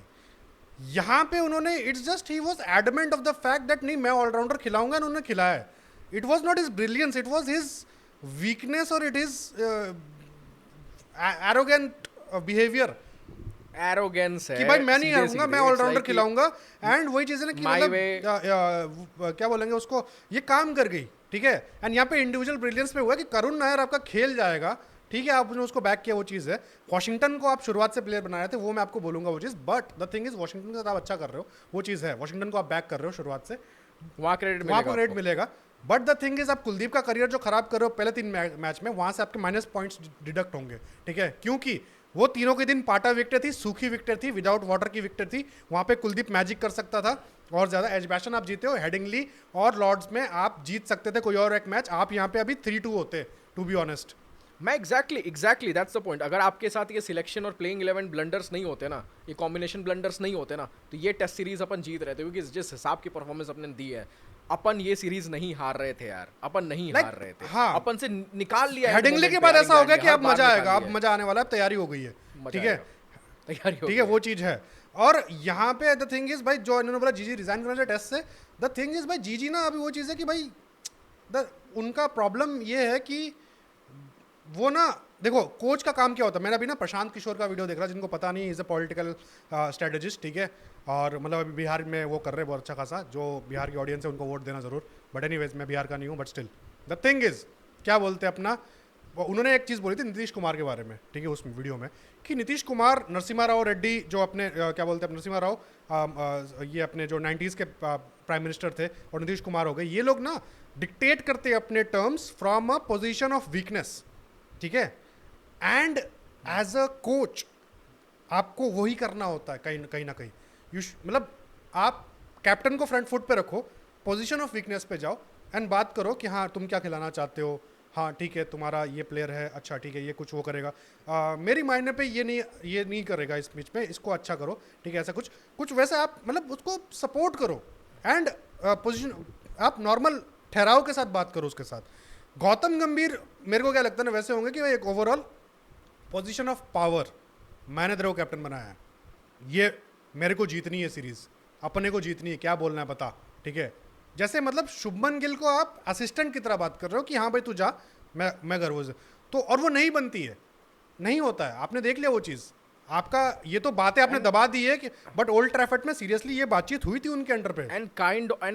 यहाँ पे उन्होंने it's just he was adamant of the fact that नहीं मैं ऑलराउंडर खिलाऊंगा, उन्होंने खिलाया। It was not his brilliance, it was his weakness और it is arrogant behaviour arrogance है कि भाई मैं नहीं सीधे हारूंगा, सीधे, मैं it's ऑलराउंडर like खिलाऊंगा। एंड वही चीज़ है ना कि My मतलब क्या बोलेंगे उसको, ये काम कर गई, ठीक है? एंड यहाँ पे इंडिविजुअल ब्रिलियंस पे हुआ कि करुण नायर आपका खेल जाएगा, ठीक है? आपने उसको बैक किया, वो चीज़ है। वॉशिंगटन को आप शुरुआत से प्लेयर बना रहे थे, वो मैं आपको बोलूंगा वो चीज़। But the thing is Washington के साथ आप अच्छा कर रहे हो, वो चीज़ है। वॉशिंगटन को आप बैक कर रहे हो शुरुआत से, वहाँ क्रेडिट वहाँ को क्रेडिट मिलेगा। बट द थिंग इज आप कुलदीप का करियर जो खराब कर रहे हो पहले 3 मैच में, वहां से आपके माइनस पॉइंट्स डिडक्ट होंगे, ठीक है, क्योंकि वो तीनों के दिन पाटा विकेट थी, सूखी विकेट थी, विदाउट वाटर की विकेट थी, वहां पे कुलदीप मैजिक कर सकता था और ज्यादा। एजबैशन आप जीते हो, हेडिंगली और लॉर्ड्स में आप जीत सकते थे कोई और एक मैच, आप यहाँ पे अभी 3-2 होते, टू बी ऑनेस्ट। मैं एग्जैक्टली दैट्स द पॉइंट। अगर आपके साथ ये सिलेक्शन और प्लेइंग 11 ब्लंडर्स नहीं होते ना, ये कॉम्बिनेशन ब्लंडर्स नहीं होते ना, तो ये टेस्ट सीरीज अपन जीत रहे थे, क्योंकि जिस हिसाब की परफॉर्मेंस अपने दी है, अपन ये सीरीज नहीं हार रहे थे यार, अपन नहीं हार रहे थे। हाँ, अपन से निकाल लिया हेडिंगली के बाद ऐसा हो गया कि अब मजा आएगा, अब मजा आने वाला है, तैयारी हो गई है, ठीक है, तैयारी हो ठीक है, वो चीज है। और यहाँ पे द थिंग इज भाई, जो इन्होंने बोला जीजी रिजाइन करना चाहिए टेस्ट से, द थिंग इज भाई जीजी ना अभी वो चीज़ है कि भाई उनका प्रॉब्लम ये है कि वो ना, देखो कोच का काम क्या होता है, मैंने अभी ना प्रशांत किशोर का वीडियो देख रहा, जिनको पता नहीं, इज अ पॉलिटिकल स्ट्रेटेजिस्ट, ठीक है, और मतलब अभी बिहार में वो कर रहे हैं बहुत अच्छा खासा, जो बिहार की ऑडियंस है उनको वोट देना जरूर, बट एनीवेज मैं बिहार का नहीं हूँ, but still the thing is क्या बोलते हैं अपना, उन्होंने एक चीज़ बोली थी नीतीश कुमार के बारे में, ठीक है, उस वीडियो में, कि नीतीश कुमार, नरसिम्हा राव रेड्डी जो अपने क्या बोलते हैं नरसिम्हा राव, ये अपने जो 90s के प्राइम मिनिस्टर थे, और नीतीश कुमार हो गए, ये लोग ना डिक्टेट करते हैं अपने terms from a position of weakness, ठीक है, एंड एज अ कोच आपको वही करना होता है कहीं ना कहीं, मतलब आप कैप्टन को फ्रंट फुट पे रखो, पोजीशन ऑफ वीकनेस पे जाओ एंड बात करो कि हाँ तुम क्या खिलाना चाहते हो, हाँ ठीक है तुम्हारा ये प्लेयर है, अच्छा ठीक है ये कुछ वो करेगा, मेरी मायने पे ये नहीं करेगा इस मैच में, इसको अच्छा करो, ठीक है, ऐसा कुछ वैसा आप मतलब उसको सपोर्ट करो एंड पोजीशन आप नॉर्मल ठहराव के साथ बात करो उसके साथ। गौतम गंभीर मेरे को क्या लगता है ना वैसे होंगे कि भाई एक ओवरऑल पोजीशन ऑफ पावर, मैंने तेरे को कैप्टन बनाया है, ये मेरे को जीतनी है सीरीज, अपने को जीतनी है, क्या बोलना है बता, ठीक है, जैसे मतलब शुभमन गिल को आप असिस्टेंट की तरह बात कर रहे हो कि हाँ भाई तू जा, मैं घर वो तो, और वो नहीं बनती है, नहीं होता है, आपने देख लिया वो चीज़, आपका ये तो बातें आपने दबा दी है कि, बट ओल्ड ट्रैफर्ड में सीरियसली ये बातचीत हुई थी उनके अंडर पे, and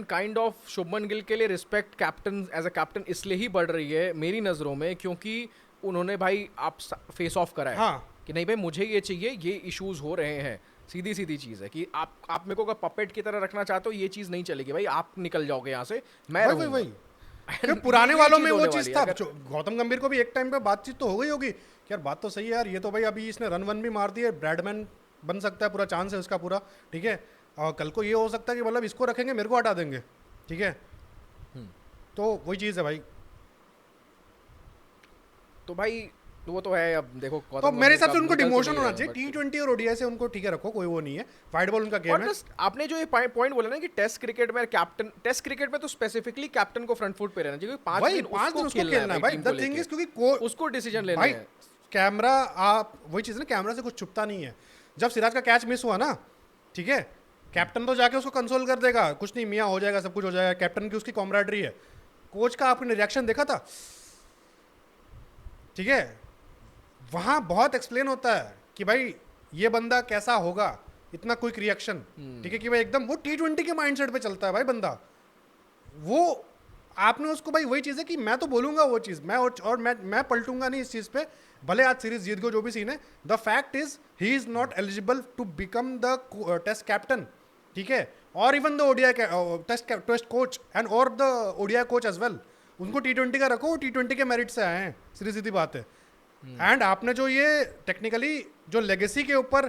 kind of Shubman Gill के लिए respect captain as a captain इसलिए ही बढ़ रही है मेरी नज़रों में, क्योंकि उन्होंने भाई आप फेस ऑफ करा है, हाँ, कि नहीं भाई मुझे ये चाहिए, ये इश्यूज हो रहे हैं, सीधी चीज़ है कि आप मेरे को अगर पपेट की तरह रखना चाहते हो, ये चीज़ नहीं चलेगी भाई, आप निकल जाओगे यहाँ से, मैं वही पुराने वालों में वो चीज़ था। गौतम गंभीर को भी एक टाइम पे बातचीत तो हो गई होगी कि यार बात तो सही है यार, ये तो भाई अभी इसने रन वन भी मार दिए, ब्रैडमैन बन सकता है, पूरा चांस है उसका पूरा, ठीक है, और कल को ये हो सकता है कि मतलब इसको रखेंगे मेरे को हटा देंगे, ठीक है, तो वही चीज़ है भाई, तो भाई वो तो है। अब देखो तो मेरे हिसाब से उनको डिमोशन होना चाहिए, T20 और ओडीआई से उनको ठीक है रखो, कोई वो नहीं है, वाइड बॉल उनका गेम है। आपने जो ये पॉइंट बोला ना कि टेस्ट क्रिकेट में कैप्टन, टेस्ट क्रिकेट में तो स्पेसिफिकली कैप्टन को फ्रंट फुट पे रहना चाहिए, 5 दिन उसको खेलना है भाई, द थिंग इज क्योंकि उसको डिसीजन लेना है कैमरा, आप वही चीज़ ना, कैमरा से कुछ छुपता नहीं है, जब सिराज का कैच मिस हुआ ना, ठीक है, कैप्टन तो जाके उसको कंसोल कर देगा, कुछ नहीं मियाँ हो जाएगा, सब कुछ हो जाएगा, कैप्टन की उसकी कॉमरेडरी है, कोच का आपने रिएक्शन देखा था, ठीक है, वहाँ बहुत एक्सप्लेन होता है कि भाई ये बंदा कैसा होगा, इतना क्विक रिएक्शन, ठीक है, कि भाई एकदम वो T20 के माइंडसेट पे चलता है भाई बंदा, वो आपने उसको भाई वही चीज़ है कि मैं तो बोलूँगा वो चीज़, मैं पलटूंगा नहीं इस चीज़ पे, भले आज सीरीज जीत गो जो भी सीन है, the fact is he is not eligible to become the test captain, ठीक है, और even the ODI test coach and और the ODI coach as well, उनको T20 का रखो, वो T20 के मेरिट से आए हैं, सीधी सीधी बात है। एंड आपने जो ये टेक्निकली जो लेगेसी के ऊपर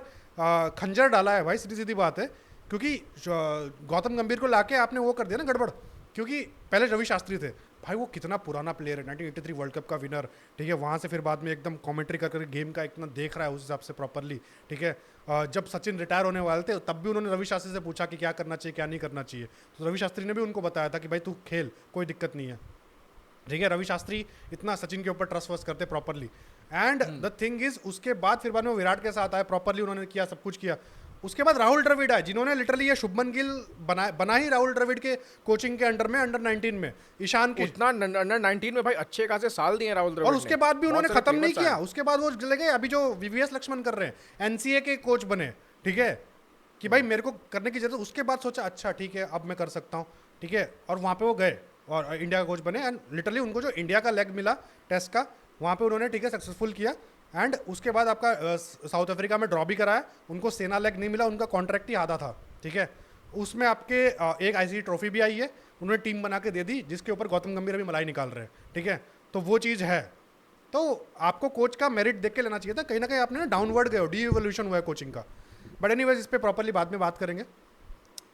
खंजर डाला है भाई, सीधी सीधी बात है, क्योंकि गौतम गंभीर को लाके आपने वो कर दिया ना गड़बड़, क्योंकि पहले रवि शास्त्री थे भाई, वो कितना पुराना प्लेयर है, 1983 वर्ल्ड कप का विनर, ठीक है, वहाँ से फिर बाद में एकदम कमेंट्री कर गेम का इतना देख रहा है उस हिसाब से प्रॉपरली, ठीक है, जब सचिन रिटायर होने वाले थे तब भी उन्होंने रवि शास्त्री से पूछा कि क्या करना चाहिए क्या नहीं करना चाहिए, तो रवि शास्त्री ने भी उनको बताया था कि भाई तू खेल, कोई दिक्कत नहीं है, ठीक है, रवि शास्त्री इतना सचिन के ऊपर ट्रस्ट वर्स्ट करते properly, and the thing is उसके बाद फिर बाद में विराट के साथ आए, प्रॉपरली उन्होंने किया, सब कुछ किया, उसके बाद राहुल द्रविड़ आए, जिन्होंने लिटरली ये शुभमन गिल बना ही राहुल द्रविड़ के कोचिंग के अंडर में, अंडर 19 में ईशान के, उतना अंडर 19 में भाई अच्छे खासे साल दिए राहुल द्रविड़, और उसके बाद भी उन्होंने खत्म नहीं किया, उसके बाद वो चले गए, अभी जो वीवीएस लक्ष्मण कर रहे हैं एनसीए के कोच बने, ठीक है, कि भाई मेरे को करने की जरूरत, उसके बाद सोचा अच्छा ठीक है अब मैं कर सकता हूँ, ठीक है, और वहाँ पे वो गए और इंडिया का कोच बने, एंड लिटरली उनको जो इंडिया का लेग मिला टेस्ट का, वहाँ पे उन्होंने ठीक है सक्सेसफुल किया, एंड उसके बाद आपका साउथ अफ्रीका में ड्रॉ भी कराया, उनको सेना लेग नहीं मिला, उनका कॉन्ट्रैक्ट ही आधा था, ठीक है, उसमें आपके एक आईसीसी ट्रॉफी भी आई है, उन्होंने टीम बना के दे दी जिसके ऊपर गौतम गंभीर अभी मलाई निकाल रहे हैं, ठीक है। तो वो चीज़ है, तो आपको कोच का मेरिट देख के लेना चाहिए था, कहीं ना कहीं आपने ना डाउनवर्ड गए हो, डी इवोल्यूशन हुआ है कोचिंग का। बट एनीवेज इस पे प्रॉपर्ली बाद में बात करेंगे।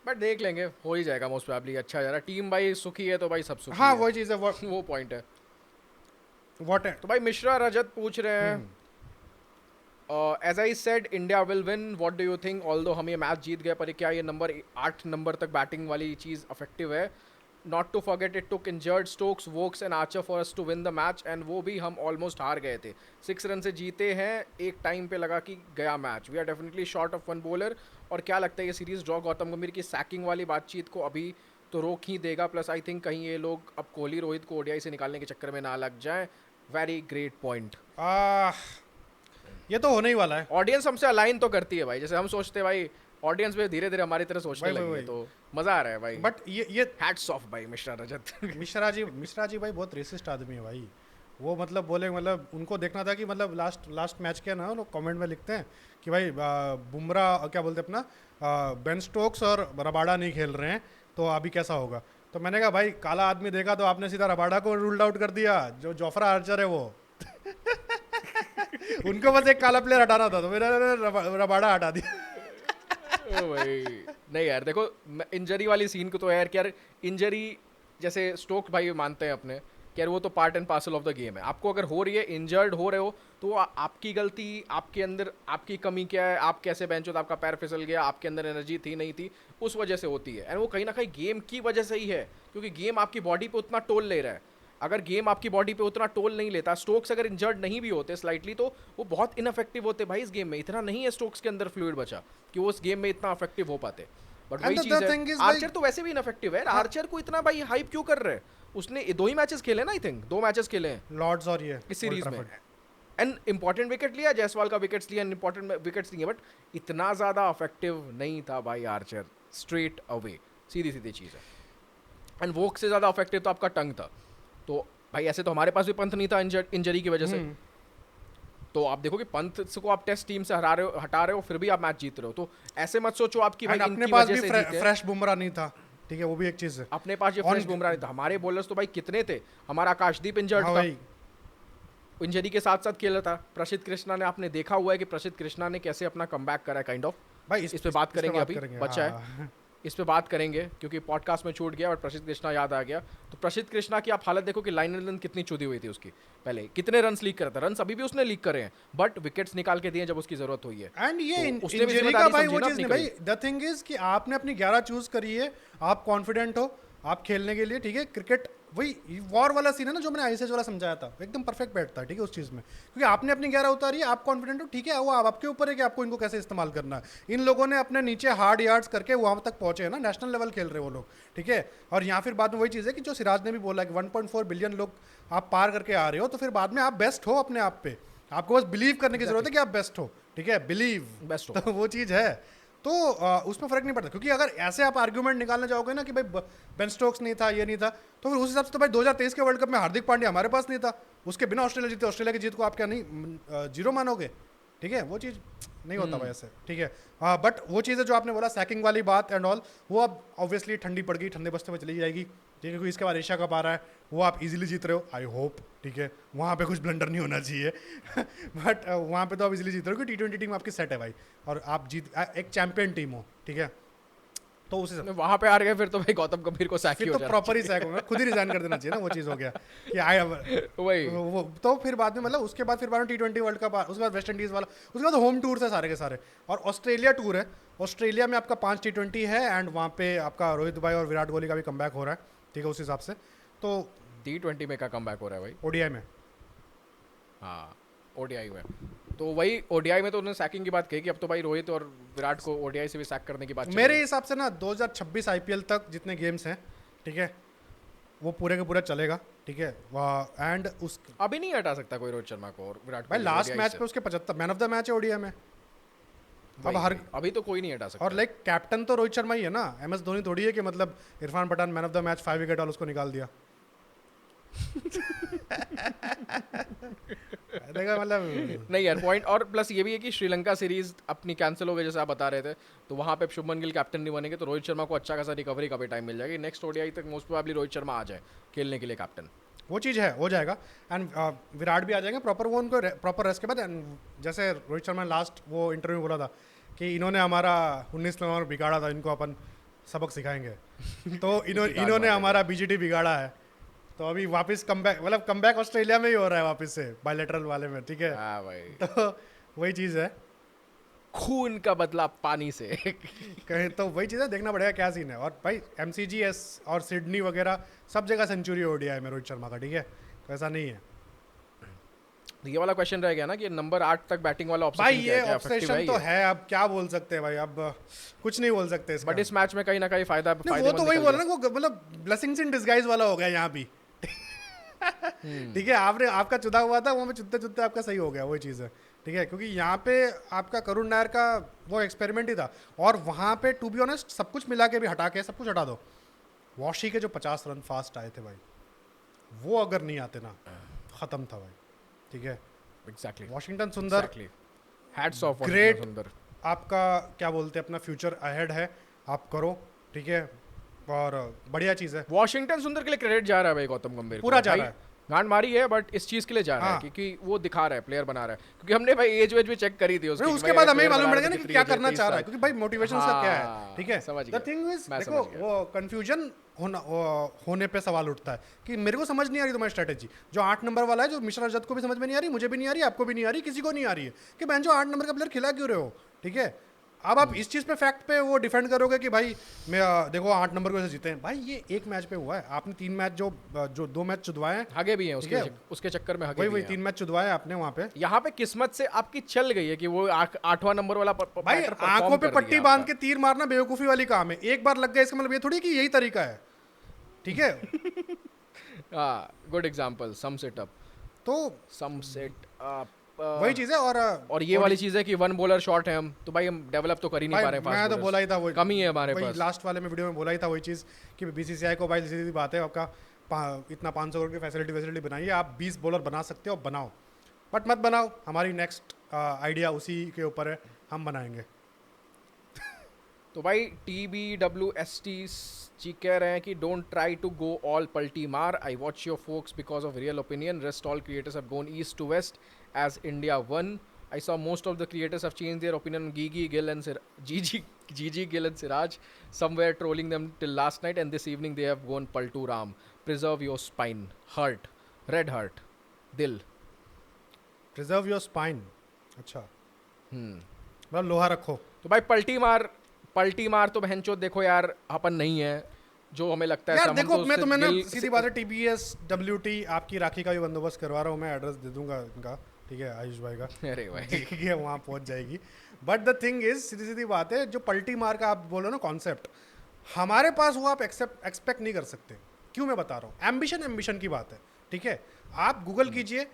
बट देख लेंगे, हो ही जाएगा मोस्ट प्रोबेबली। अच्छा जा रहा टीम भाई, सुखी है तो भाई सब सुखी हाँ है। वही चीज़ है, वो पॉइंट है। व्हाट है। तो भाई मिश्रा रजत पूछ रहे हैं, as I said India will win, what do you think? Although हम ये मैच जीत गए, पर क्या ये नंबर 8 नंबर तक बैटिंग वाली चीज़ अफेक्टिव है? Not to forget it took injured Stokes, Woakes and Archer for us to win the match, and वो भी हम ऑलमोस्ट हार गए थे। 6 रन से जीते हैं, एक टाइम पे लगा कि गया मैच। We are definitely short of one bowler. और क्या लगता है ये सीरीज ड्रॉ गौतम गंभीर की सैकिंग वाली बातचीत को अभी तो रोक ही देगा? प्लस आई थिंक कहीं ये लोग अब कोहली रोहित को ओडीआई से निकालने के चक्कर में ना लग जाएं। Very great point. ये तो होने ही वाला है। ऑडियंस हमसे अलाइन तो करती है भाई, जैसे हम सोचते हैं भाई ऑडियंस भी धीरे धीरे हमारी तरह सोचने लगी है, तो मजा आ रहा है भाई। बट ये हैट्स ऑफ भाई मिश्रा रजत। मिश्रा जी भाई बहुत रेसिस्ट आदमी है भाई। वो मतलब बोले, मतलब उनको देखना था कि मतलब लास्ट मैच के ना लोग कमेंट में लिखते हैं कि भाई बुमराह क्या बोलते हैं अपना बेन स्टोक्स और रबाडा नहीं खेल रहे हैं तो अभी कैसा होगा। तो मैंने कहा भाई काला आदमी देखा तो आपने सीधा रबाडा को रूल्ड आउट कर दिया, जो जोफ्रा आर्चर है वो। उनको बस एक काला प्लेयर हटाना था तो मेरा रबाडा हटा दिया। ओ भाई नहीं यार, देखो इंजरी वाली सीन को तो यार इंजरी जैसे स्टोक्स भाई मानते हैं अपने कि यार वो तो part and parcel of the game है। आपको अगर हो रही है, इंजर्ड हो रहे हो, तो आपकी गलती, आपके अंदर आपकी कमी क्या है, आप कैसे बेंच हो, आपका पैर फिसल गया, आपके अंदर एनर्जी थी नहीं थी, उस वजह से होती है। एंड वो कहीं ना कहीं गेम की वजह से ही है, क्योंकि गेम आपकी बॉडी पे उतना टोल ले रहा है। अगर गेम आपकी बॉडी पे उतना टोल नहीं लेता, स्टोक्स अगर इंजर्ड नहीं भी होते स्लाइटली, तो वो बहुत इनफेक्टिव होते भाई इस गेम में। इतना नहीं है स्टोक्स के अंदर फ्लूइड बचा कि वो उस गेम में इतना इफेक्टिव हो पाते। बट वही चीज है, आर्चर तो वैसे भी इनफेक्टिव है। आर्चर को इतना भाई हाइप क्यों कर रहे हैं? उसने 2 ही मैचेस खेले ना, आई थिंक 2 मैचेस खेले हैं लॉर्ड्स और ये इस सीरीज में, एंड इंपॉर्टेंट विकेट लिया, जायसवाल का विकेट्स लिया, इंपॉर्टेंट विकेट्स लिए, बट इतना ज्यादा इफेक्टिव नहीं था भाई आर्चर। स्ट्रेट अवे सीधी सीधी चीज है। एंड वोक से ज्यादा इफेक्टिव तो आपका टंग था। तो भाई ऐसे तो हमारे पास भी पंत नहीं था इंजरी की वजह से। तो आप देखो कि पंत को आप टेस्ट टीम से हटा रहे हो, फिर भी आप मैच जीत रहे हो। तो ऐसे मत सोचो आपकी भाई अपने पास भी फ्रेश बुमराह नहीं था, ठीक है, वो भी एक चीज है। अपने पास ये फ्रेश बुमराह नहीं था। हमारे बॉलर्स तो भाई कितने थे, हमारा आकाशदीप इंजर्ड था, इंजरी के साथ साथ खेला था। प्रसिद्ध कृष्णा ने, आपने देखा हुआ है कि प्रसिद्ध कृष्णा ने कैसे अपना कमबैक करा है काइंड ऑफ। भाई इस पे बात करेंगे, अभी बचा है इस पे बात करेंगे क्योंकि पॉडकास्ट में छूट गया और प्रसिद्ध कृष्णा याद आ गया। तो प्रसिद्ध कृष्णा की आप हालत देखो कि लाइन रन कितनी चुदी हुई थी उसकी, पहले कितने रन लीक करता, रन अभी भी उसने लीक करे हैं, बट विकेट्स निकाल के दिए जब उसकी जरूरत हुई है। एंड ये इंजरी का भाई वो चीज नहीं भाई, द थिंग इज कि आपने अपनी 11 चूज करी है, आप कॉन्फिडेंट हो आप खेलने के लिए, ठीक है। क्रिकेट वही वॉर वाला सीन है ना जो मैंने आईसीएस वाला समझाया था, एकदम परफेक्ट बैठता है, ठीक है, उस चीज़ में, क्योंकि आपने अपनी 11 उतारी है, आप कॉन्फिडेंट हो, ठीक है, वो आपके ऊपर है कि आपको इनको कैसे इस्तेमाल करना है। इन लोगों ने अपने नीचे हार्ड यार्ड्स करके वहाँ तक पहुंचे हैं ना, नेशनल लेवल खेल रहे वो लोग, ठीक है। और यहाँ फिर बाद में वही चीज़ है कि जो सिराज ने भी बोला कि 1.4 बिलियन लोग आप पार करके आ रहे हो, तो फिर बाद में आप बेस्ट हो अपने आप पे, आपको बस बिलीव करने की जरूरत है कि आप बेस्ट हो, ठीक है, बिलीव बेस्ट हो, तो वो चीज़ है। तो उसमें फर्क नहीं पड़ता, क्योंकि अगर ऐसे आप आर्ग्यूमेंट निकालने जाओगे ना कि भाई बेन स्टोक्स नहीं था, ये नहीं था, तो फिर उस हिसाब से तो भाई 2023 के वर्ल्ड कप में हार्दिक पांड्या हमारे पास नहीं था, उसके बिना ऑस्ट्रेलिया जीते, ऑस्ट्रेलिया की जीत को आप क्या नहीं जीरो मानोगे, ठीक है, वो चीज़ नहीं होता भाई ऐसे, ठीक है। हाँ, बट वो चीज़ है जो आपने बोला सैकिंग वाली बात एंड ऑल, वो अब ऑब्वियसली ठंडी पड़ गई, ठंडे बस्ते में चली जाएगी, ठीक है, क्योंकि इसके बाद एशिया कप आ रहा है, वो आप इजीली जीत रहे हो, आई होप, ठीक है, वहाँ पे कुछ ब्लंडर नहीं होना चाहिए। बट वहाँ पे तो आप इजीली जीत रहे हो कि T20 टीम आपकी सेट है भाई, और आप एक चैंपियन टीम हो, ठीक है, तो उसी से वहाँ पे आ गए फिर तो भाई गौतम गंभीर को सैक फिर तो प्रॉपर ही सैक होगा, खुद ही रिजाइन कर देना चाहिए ना, वो चीज़ हो गया कि वही वो तो फिर बाद में मतलब उसके बाद फिर बाद T20 वर्ल्ड कप, उसके बाद वेस्ट इंडीज़ वाला, उसके बाद होम टूर है सारे के सारे, और ऑस्ट्रेलिया टूर है, ऑस्ट्रेलिया में आपका 5 T20 है, एंड वहाँ पे आपका रोहित भाई और विराट कोहली का भी कमबैक हो रहा है, ठीक है, उस हिसाब से। तो T20 में का कमबैक हो रहा है भाई, ओडीआई में, हाँ ओडीआई में, तो वही ओडीआई में तो उन्होंने सैकिंग की बात कही कि अब तो भाई रोहित और विराट को ओडीआई से भी सैक करने की बात मेरे हिसाब से ना 2026 आईपीएल तक जितने गेम्स हैं, ठीक है, वो पूरे के पूरा चलेगा, ठीक है, एंड उस अभी नहीं हटा सकता कोई रोहित शर्मा को और विराट भाई लास्ट मैच पे उसके 75 मैन ऑफ द मैच है ओडीआई में, अब हर अभी तो कोई नहीं हटा सकता। और लाइक कैप्टन तो रोहित शर्मा ही है ना, MS धोनी थोड़ी है कि मतलब Irfan Pathan man of the match 5 wicket और उसको निकाल दिया। देखा मतलब नहीं यार पॉइंट, और प्लस ये भी है कि श्रीलंका सीरीज अपनी कैंसिल हो गई जैसे आप बता रहे थे, तो वहाँ पे शुभमन गिल कैप्टन नहीं बनेंगे, तो रोहित शर्मा को अच्छा खासा रिकवरी का भी टाइम मिल जाएगा। नेक्स्ट ओडीआई तक मोस्ट प्रोबेबली रोहित शर्मा आ जाए खेलने के लिए कैप्टन। वो चीज़ है, हो जाएगा। एंड विराट भी आ जाएंगे प्रॉपर, वो उनको प्रॉपर रेस्ट के बाद। एंड जैसे रोहित शर्मा ने लास्ट वो इंटरव्यू में बोला था कि इन्होंने हमारा 19 नवंबर बिगाड़ा था, इनको अपन सबक सिखाएंगे। तो इन्होंने हमारा बीजीटी बिगाड़ा है, तो अभी वापस कमबैक, मतलब कमबैक ऑस्ट्रेलिया में ही हो रहा है वापस से बायलैटरल वाले में, ठीक है। हाँ भाई, तो वही चीज़ है, खून का बदला पानी से। कहीं तो वही चीज़ है, देखना पड़ेगा क्या सीन है। और भाई MCGS और सिडनी वगैरह सब जगह सेंचुरी ओडीआई में रोहित शर्मा का, ठीक है, तो ऐसा नहीं है। ये वाला क्वेश्चन रह गया ना कि नंबर 8 तक बैटिंग वाला ऑब्सेशन भाई क्या ये है, क्या ऑब्सेशन effective तो ये? है, अब क्या बोल सकते हैं भाई, अब कुछ नहीं बोल सकते इसका। बट इस मैच में कहीं ना कहीं फायदा नहीं, वो तो वही बोल रहा ना, वो मतलब ब्लेसिंग्स इन डिस्गाइज वाला हो गया यहाँ भी। ठीक है, आपने आपका चुदा हुआ था, वहाँ पे चुदते चुदते आपका सही हो गया, वही चीज़ है, ठीक है। क्योंकि यहाँ पे आपका करुण नायर का वो एक्सपेरिमेंट ही था, और वहाँ पे टू बी ऑनेस्ट सब कुछ मिला के भी हटा के, सब कुछ हटा दो, वॉशी के जो 50 रन फास्ट आए थे भाई, वो अगर नहीं आते ना, खत्म था भाई, ठीक है। एग्जैक्टली, वॉशिंगटन सुंदर, हैट्स ऑफ Great. सुंदर। आपका क्या बोलते हैं, अपना फ्यूचर अहेड है, आप करो, ठीक है, और बढ़िया चीज़ है। वॉशिंगटन सुंदर के लिए क्रेडिट जा रहा है भाई गौतम गंभीर को। पूरा जा भाई, रहा है। गांड मारी है, बट इस चीज के लिए जा रहा है हाँ। क्योंकि वो दिखा रहा है, प्लेयर बना रहा है। क्योंकि हमने भाई एज वेज भी चेक करी थी उसकी, नहीं, कि उसके भाई बाद अगर हमें player मालूम बना पड़ेगा रहा ना है कि तो क्या कितनी करना एज है, चाह रहा है, 23 क्योंकि भाई मोटिवेशन का क्या है, हाँ, ठीक है। समझ द गया। थिंग इज मैं देखो, समझ गया। वो कंफ्यूजन होने पे सवाल उठता है कि मेरे को समझ नहीं आ रही तुम्हारी स्ट्रेटेजी, जो 8 नंबर वाला है, जो मिश्रा रजत को भी समझ में नहीं आ रही, मुझे भी नहीं आ रही, आपको भी नहीं आ रही, किसी को नहीं आ रही है कि बहन जो 8 नंबर का प्लेयर खिला क्यों रहे हो, ठीक है। अब आप इस चीज़ पे फैक्ट पे वो डिफेंड करोगे कि भाई मैं देखो 8 नंबर को ऐसे जीते हैं, भाई ये एक मैच पे हुआ है, आपने 3 मैच जो 2 मैच चुदवाए हैं, हगे भी हैं ठीक है। उसके चक्कर में, हगे वही भी वही हैं। 3 मैच चुदवाए आपने वहाँ पे। यहाँ पे किस्मत से आपकी चल गई है कि वो 8वां नंबर वाला भाई आंखों पे पट्टी बांध के तीर मारना बेवकूफ़ी वाली काम है, एक बार लग गया इसका मतलब ये थोड़ी कि यही तरीका है, ठीक है। Good example, some set up, तो सम सेट अप। वही चीज़ है। और ये वाली चीज़ है कि वन बॉलर शॉट है हम, तो भाई हम डेवलप तो कर ही नहीं पा रहे हैं। मैं तो बोला ही था, वही कमी है हमारे वही पास। लास्ट वाले में वीडियो में बोला ही था वही चीज़ कि BCCI को भाई सीधी बात है, आपका इतना 500 करोड़ की फैसिलिटी बनाइए, आप 20 बॉलर बना सकते हो, बनाओ, बट मत बनाओ, हमारी नेक्स्ट आइडिया उसी के ऊपर है, हम बनाएंगे। तो भाई TBWST जी कह रहे हैं कि don't try to go all पल्टी मार, I watch your folks because of real opinion, rest all creators have gone east to west as India won. I saw most of the creators have changed their opinion on Gigi Gill and Gigi Gill and Siraj, somewhere trolling them till last night, and this evening they have gone Paltu Ram. Preserve your spine. Heart. Red heart. Dil. Preserve your spine. अच्छा, मतलब लोहा रखो। तो भाई पलटी मार तो बहनचोद देखो यार, अपन नहीं है जो हमें लगता है। यार देखो, मैं तो मैंने सीधी बात है, TBS WT आपकी राखी का भी बंदोबस्त करवा रहा हूँ, मैं एड्रेस दे दूंगा इनका, ठीक है, आयुष भाई का। अरे भाई ठीक है, वहाँ पहुँच जाएगी। बट द थिंग इज, सीधी सीधी बात है, जो पलटी मार का आप बोल रहे हो ना कॉन्सेप्ट, हमारे पास वो आप एक्सपेक्ट नहीं कर सकते। क्यों मैं बता रहा हूँ, एम्बिशन की बात है, ठीक है। आप गूगल कीजिए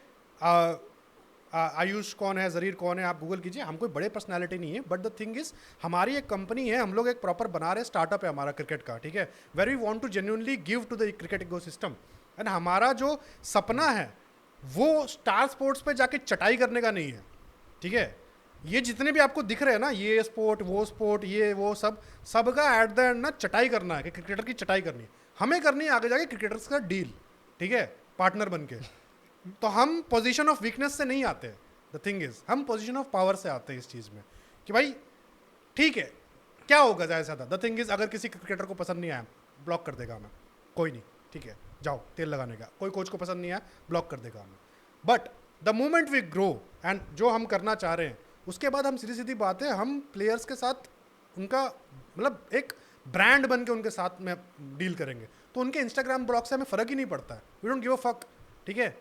आयुष कौन है, जरीर कौन है, आप गूगल कीजिए, हम कोई बड़े पर्सनालिटी नहीं है, बट द थिंग इज हमारी एक कंपनी है, हम लोग एक प्रॉपर बना रहे स्टार्टअप है हमारा क्रिकेट का, ठीक है, where we want to genuinely give to the cricket ecosystem. And हमारा जो सपना है वो स्टार स्पोर्ट्स पे जाके चटाई करने का नहीं है, ठीक है। ये जितने भी आपको दिख रहे हैं ना, ये स्पोर्ट वो स्पोर्ट ये वो सबका एट द एंड ना चटाई करना है, कि क्रिकेटर की चटाई करनी है, हमें करनी है आगे जाके क्रिकेटर्स का डील, ठीक है, पार्टनर बन के। तो हम पोजीशन ऑफ वीकनेस से नहीं आते, द थिंग इज हम पोजीशन ऑफ पावर से आते हैं इस चीज़ में, कि भाई ठीक है, क्या होगा ज़्यादा से ज़्यादा। द थिंग इज अगर किसी क्रिकेटर को पसंद नहीं आया, ब्लॉक कर देगा हमें, कोई नहीं, ठीक है, जाओ तेल लगाने का। कोई कोच को पसंद नहीं आया, ब्लॉक कर देगा हमें। But the moment we grow and जो हम करना चाह रहे हैं, उसके बाद हम सीधी सीधी बात है, हम प्लेयर्स के साथ उनका मतलब एक ब्रांड बन के उनके साथ में डील करेंगे, तो उनके इंस्टाग्राम ब्लॉग से हमें फ़र्क ही नहीं पड़ता है, we don't give a fuck, ठीक है।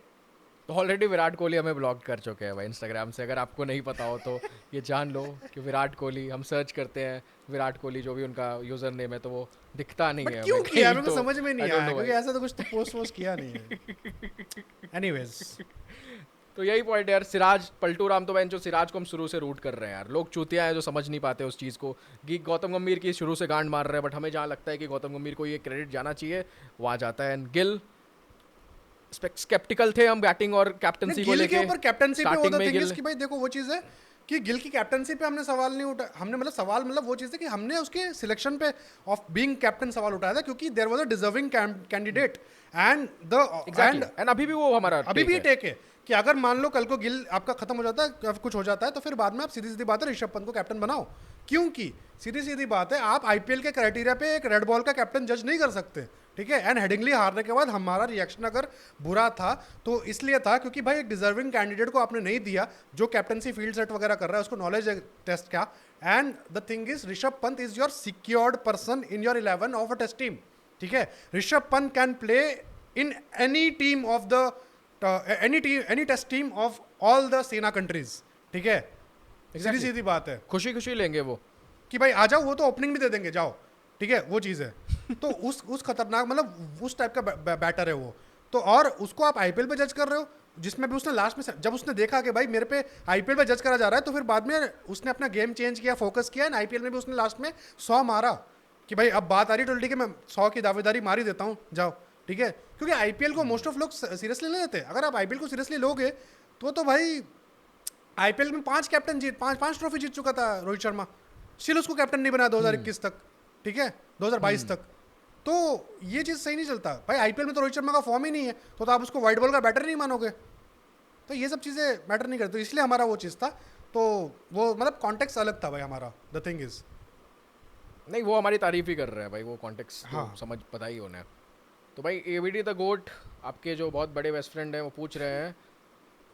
तो ऑलरेडी विराट कोहली हमें ब्लॉक कर चुके हैं भाई इंस्टाग्राम से, अगर आपको नहीं पता हो तो ये जान लो कि विराट कोहली, हम सर्च करते हैं विराट कोहली जो भी उनका यूजर नेम है, तो वो दिखता नहीं है। क्यों किया मेरे को तो समझ में नहीं I don't आया, know क्योंकि भाई। ऐसा तो कुछ तो पोस्ट किया नहीं है। एनीवेज, तो यही पॉइंट है यार। सिराज पलटू राम, तो जो सिराज को हम शुरू से रूट कर रहे हैं यार, लोग चूतिया हैं जो समझ नहीं पाते उस चीज़ को। गौतम गंभीर की शुरू से गांड मार रहे हैं, बट हमें जहाँ लगता है कि गौतम गंभीर को ये क्रेडिट जाना चाहिए, वो आ जाता है। एंड गिल स्केप्टिकल थे हम बैटिंग और कैप्टनसी को गिल लेके के ऊपर कैप्टनसी पे स्टार्टिंग होता में थिंग गिल इज कि भाई देखो वो चीज़ है कि गिल की कैप्टनसी पे हमने सवाल नहीं उठा, हमने मतलब सवाल मतलब वो चीज़ है कि हमने उसके सिलेक्शन पे ऑफ बीइंग कैप्टन सवाल उठाया था क्योंकि there was a deserving candidate and the exactly and and अभी भी वो हमारा अभी take भी है। टेक है कि अगर मान लो कल को गिल आपका खत्म हो जाता है, कुछ हो जाता है, तो फिर बाद में आप सीधी सीधी बात है ऋषभ पंत को कैप्टन बनाओ, क्योंकि सीधी सीधी बात है आप आईपीएल के क्राइटेरिया पे एक रेड बॉल का कैप्टन जज नहीं कर सकते, ठीक है। एंड हेडिंगली हारने के बाद हमारा रिएक्शन अगर बुरा था तो इसलिए था क्योंकि भाई एक डिजर्विंग कैंडिडेट को आपने नहीं दिया जो कैप्टनसी फील्ड सेट वगैरह कर रहा है, उसको नॉलेज है टेस्ट का। And the thing is Rishabh Pant is your secured person in your 11 of a test team, ठीक है। Rishabh Pant can play in any team of the any test team of all the SENA countries, ठीक है। सीधी सीधी बात है खुशी खुशी लेंगे वो। कि भाई आ जाओ, वो तो ओपनिंग भी दे देंगे, जाओ, ठीक है, वो चीज़ है। तो उस खतरनाक मतलब उस टाइप का बैटर है वो। तो और उसको आप आईपीएल पे जज कर रहे हो, जिसमें भी उसने लास्ट में जब उसने देखा कि भाई मेरे पे आईपीएल पे जज करा जा रहा है, तो फिर बाद में उसने अपना गेम चेंज किया, फोकस किया, एंड आईपीएल में भी उसने लास्ट में 100 मारा कि भाई अब बात आ रही ट्वेंटी की, मैं 100 की दावेदारी मार ही देता हूँ, जाओ, ठीक है। क्योंकि आईपीएल को मोस्ट ऑफ लोग सीरियसली नहीं लेते। अगर आप आईपीएल को सीरियसली लोगे तो भाई आईपीएल में 5 कैप्टन पांच ट्रॉफी जीत चुका था रोहित शर्मा, स्टिल उसको कैप्टन नहीं बनाया 2021 तक, ठीक है, 2022 तक। तो ये चीज़ सही नहीं चलता भाई। आईपीएल में तो रोहित शर्मा का फॉर्म ही नहीं है, तो आप उसको वाइट बॉल का बैटर नहीं मानोगे। तो ये सब चीज़ें मैटर नहीं करती, तो इसलिए हमारा वो चीज़ था। तो वो मतलब कॉन्टेक्स्ट अलग था भाई हमारा। द थिंग इज नहीं, वो हमारी तारीफ ही कर रहे हैं भाई, वो कॉन्टेक्स्ट हाँ। समझ पता ही होना है। तो भाई एवीडी द गोट, आपके जो बहुत बड़े बेस्ट फ्रेंड हैं, वो पूछ रहे हैं,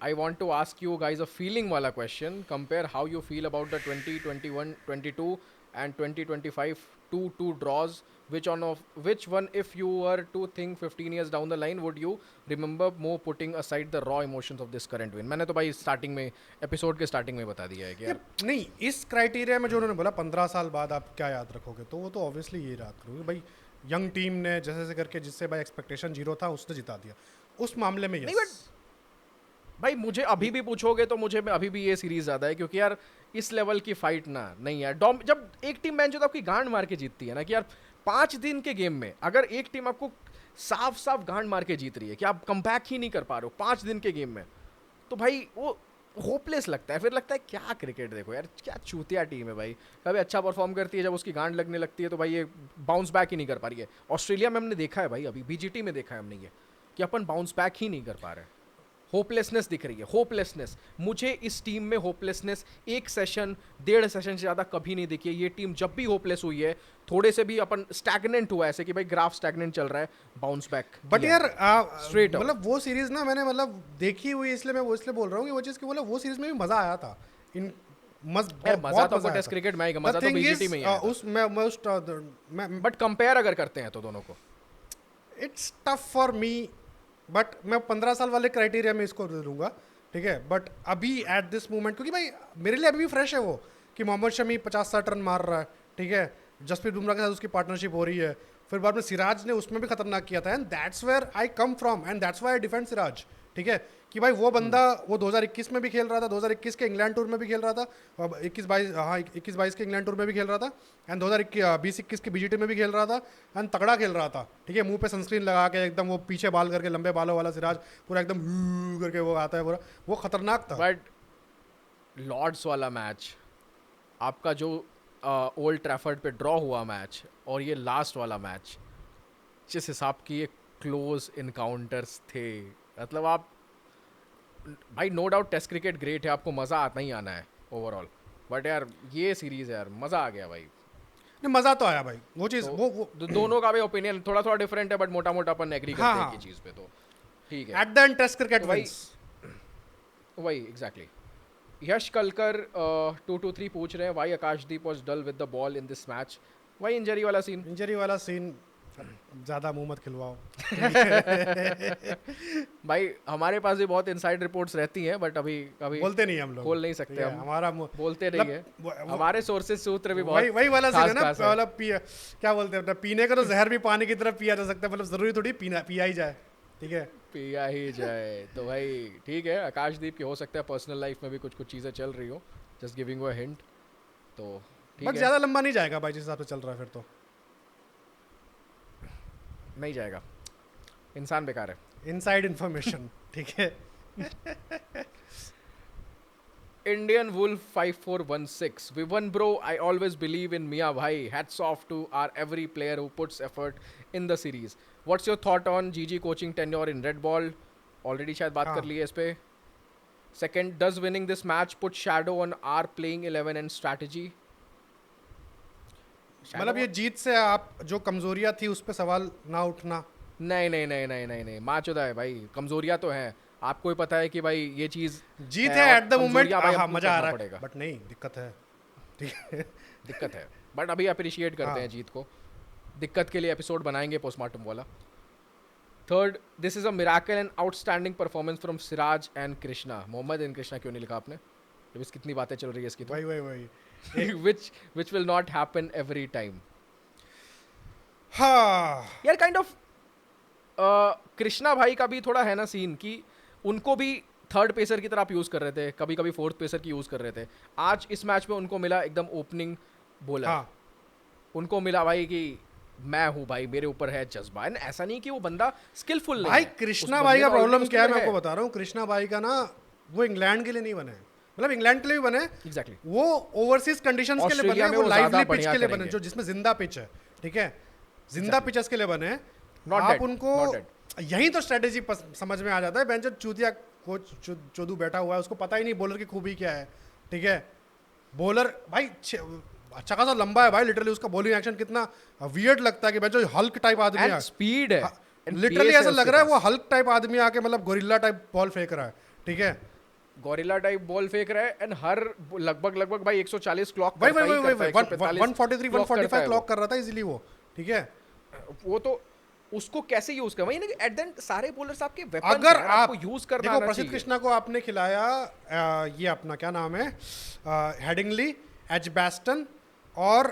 I want to ask you guys a feeling वाला question, compare how you feel about the 2021-22 and 2025 2 draws, which one if you were to think 15 years down the line would you remember more, putting aside the raw emotions of this current win? मैंने तो भाई starting में episode के starting में बता दिया है कि यार नहीं, इस क्राइटेरिया में जो उन्होंने बोला 15 साल बाद आप क्या याद रखोगे, तो वो तो ऑब्वियसली ये याद करोगे भाई, यंग टीम ने जैसे जैसे करके, जिससे भाई एक्सपेक्टेशन जीरो था उसने जिता दिया, उस मामले में नहीं, यस। भाई मुझे अभी भी पूछोगे तो मुझे में अभी भी ये सीरीज ज़्यादा है, क्योंकि यार इस लेवल की फाइट ना नहीं यार। जब एक टीम मैच जो आपकी गांड मार के जीतती है ना, कि यार 5 दिन के गेम में अगर एक टीम आपको साफ साफ गांड मार के जीत रही है कि आप कमबैक ही नहीं कर पा रहे हो 5 दिन के गेम में, तो भाई वो होपलेस लगता है। फिर लगता है क्या क्रिकेट देखो यार, क्या चूतिया टीम है भाई। कभी अच्छा परफॉर्म करती है, जब उसकी गांड लगने लगती है तो भाई ये बाउंस बैक ही नहीं कर पा रही है। ऑस्ट्रेलिया में हमने देखा है भाई, अभी बीजीटी में देखा है हमने ये कि अपन बाउंस बैक ही नहीं कर पा रहे। होपलेसनेस दिख रही है, होपलेसनेस। मुझे इस टीम में होपलेसनेस 1 सेशन 1.5 सेशन से ज़्यादा कभी नहीं दिखी है। ये टीम जब भी होपलेस हुई है, थोड़े से भी अपन स्टैगनेंट हुआ, ऐसे कि भाई ग्राफ स्टैगनेंट चल रहा है, बाउंस बैक। बट यार Straight out. मतलब वो सीरीज ना मैंने मतलब देखी हुई, इसलिए मैं वो इसलिए बोल रहा हूँ कि वो चीज़ कि मतलब वो सीरीज में भी मजा आया था। इन यार मजा तो टेस्ट क्रिकेट में आएगा, मजा तो बीजीटी में ही आएगा। उस मैं बट कंपेयर अगर करते हैं तो दोनों को, it's tough for me, but मैं 15 साल वाले क्राइटेरिया में इसको दे दूंगा, ठीक है। बट अभी एट दिस मोमेंट, क्योंकि भाई मेरे लिए अभी भी फ्रेश है वो कि मोहम्मद शमी 50-60 रन मार रहा है, ठीक है, जसप्रीत बुमराह के साथ उसकी पार्टनरशिप हो रही है, फिर बाद में सिराज ने उसमें भी खतरनाक किया था, and that's where I come from and that's why I defend Siraj, ठीक है। कि भाई वो बंदा वो 2021 में भी खेल रहा था, 2021 के इंग्लैंड टूर में भी खेल रहा था, 21-22 के इंग्लैंड टूर में भी खेल रहा था, एंड 2020-21 के बीजीटी में भी खेल रहा था, एंड तगड़ा खेल रहा था, ठीक है। मुंह पे सनस्क्रीन लगा के एकदम वो पीछे बाल करके, लंबे बालों वाला सिराज पूरा एकदम करके वो आता है पूरा, वो खतरनाक था। बट लॉर्ड्स वाला मैच, आपका जो ओल्ड ट्रैफर्ड पे ड्रॉ हुआ मैच, और ये लास्ट वाला मैच, जिस हिसाब की ये क्लोज इनकाउंटर्स थे, मतलब आप भाई no doubt test cricket great है, आपको मज़ा आता ही आना है ओवरऑल, बट यार ये सीरीज़ यार मज़ा आ गया भाई। नहीं, मज़ा तो आया भाई, वो चीज़ तो वो दोनों का भी ओपिनियन थोड़ा थोड़ा डिफरेंट है, बट मोटा मोटा अपन एग्री करते हैं हाँ। कि चीज़ पे, तो ठीक है। At the end test cricket वही विंस। वही एग्जैक्टली। यश कलकर 223 पूछ रहे हैं, why Akashdeep was dull with the ball in this match. वही इंजरी वाला सीन, इंजरी वाला सीन, ज़्यादा मुंह मत खिलवाओ। भाई हमारे पास भी बहुत इनसाइड रिपोर्ट्स रहती हैं, बट अभी कभी बोलते नहीं हम लोग, खोल नहीं सकते हम, हमारा बोलते नहीं है, हमारे सोर्सेज सूत्र भी बहुत वही वाला सीन है ना, खास है। मतलब क्या बोलते हैं, पीने का तो जहर भी पानी की तरह पिया जा सकता है, मतलब जरूरी थोड़ी पिया ही जाए, ठीक है। पिया ही जाए तो भाई ठीक है। आकाशदीप की हो सकता है पर्सनल लाइफ में भी कुछ कुछ चीज़ें चल रही हो, जस्ट गिविंग अ हिंट, तो ठीक बट है। ज़्यादा लंबा नहीं जाएगा भाई, जिस हिसाब से चल रहा है फिर तो नहीं जाएगा, इंसान बेकार है। इनसाइड इंफॉर्मेशन, ठीक है। Indian Wolf 5416. Vivan bro, I always believe in Mia Bhai. Hats off to our every player who puts effort in the series. What's your thought on GG coaching tenure in Red Ball? Already शायद बात कर ली है इस पे. Second, does winning this match put shadow on our playing 11 and strategy? मतलब ये जीत से आप जो कमजोरियां थी उस पे सवाल ना उठना। नहीं नहीं नहीं नहीं नहीं नहीं माँ चुदा है भाई, कमजोरियां तो हैं, आपको ही पता है कि भाई ये चीज जीत है एट द मोमेंट, हाँ मजा आ रहा है, बट नहीं दिक्कत है, ठीक है। दिक्कत है, बट अभी अप्रिशिएट करते हैं जीत को। दिक्कत के लिए एपिसोड बनाएंगे पोस्टमार्टम वाला। Third, this is a miracle and outstanding performance from Siraj and Krishna. Mohammed and Krishna क्यों नहीं लिखा आपने? जब इस कितनी बातें चल रही है इसकी तो। वही which will not happen every time. हाँ यार काइंड ऑफ कृष्णा भाई का भी थोड़ा है ना सीन कि उनको भी थर्ड पेसर की तरह आप यूज कर रहे थे, कभी कभी फोर्थ पेसर की यूज कर रहे थे। आज इस मैच में उनको मिला एकदम ओपनिंग बॉलर। हाँ। उनको मिला भाई कि मैं हूँ भाई, मेरे ऊपर है जज्बा। एंड ऐसा नहीं कि वो बंदा स्किलफुल नहीं भाई है। कृष्णा भाई का प्रॉब्लम क्या है मैं आपको बता रहा हूँ। कृष्णा भाई का ना वो इंग्लैंड के लिए नहीं बने, मतलब इंग्लैंड के लिए भी बने एग्जैक्टली, वो ओवरसीज कंडीशंस के लिए बने, वो लाइवली पिच के लिए बने जो जिसमें जिंदा पिच है, ठीक है, जिंदा पिचेस के लिए बने। आप उनको यही तो स्ट्रेटेजी समझ में आ जाता है। बेंच चूतिया कोच चोदू बैठा हुआ है, उसको पता ही नहीं बॉलर की खूबी क्या है, ठीक है। बॉलर भाई अच्छा खासा लंबा है भाई, लिटरली उसका बॉलिंग एक्शन कितना वियर्ड लगता है कि बेंचो हल्क टाइप आदमी है, स्पीड है, लिटरली ऐसा लग रहा है वो हल्क टाइप आदमी आके मतलब गोरिल्ला टाइप बॉल फेंक रहा है, ठीक है, गोरिल्ला टाइप बॉल फेंक रहा है। एंड हर लगभग भाई 140 क्लॉक भाई 143 145 क्लॉक कर रहा था इजीली वो, ठीक है। वो तो उसको कैसे यूज कर, वही ना एट द एंड सारे बॉलर्स आपके वेपन्स अगर हैं, आप आपको यूज करना देखो आना प्रसिद्ध चाहिए। कृष्णा को आपने खिलाया ये अपना क्या नाम है, हेडिंगली, एजबैस्टन और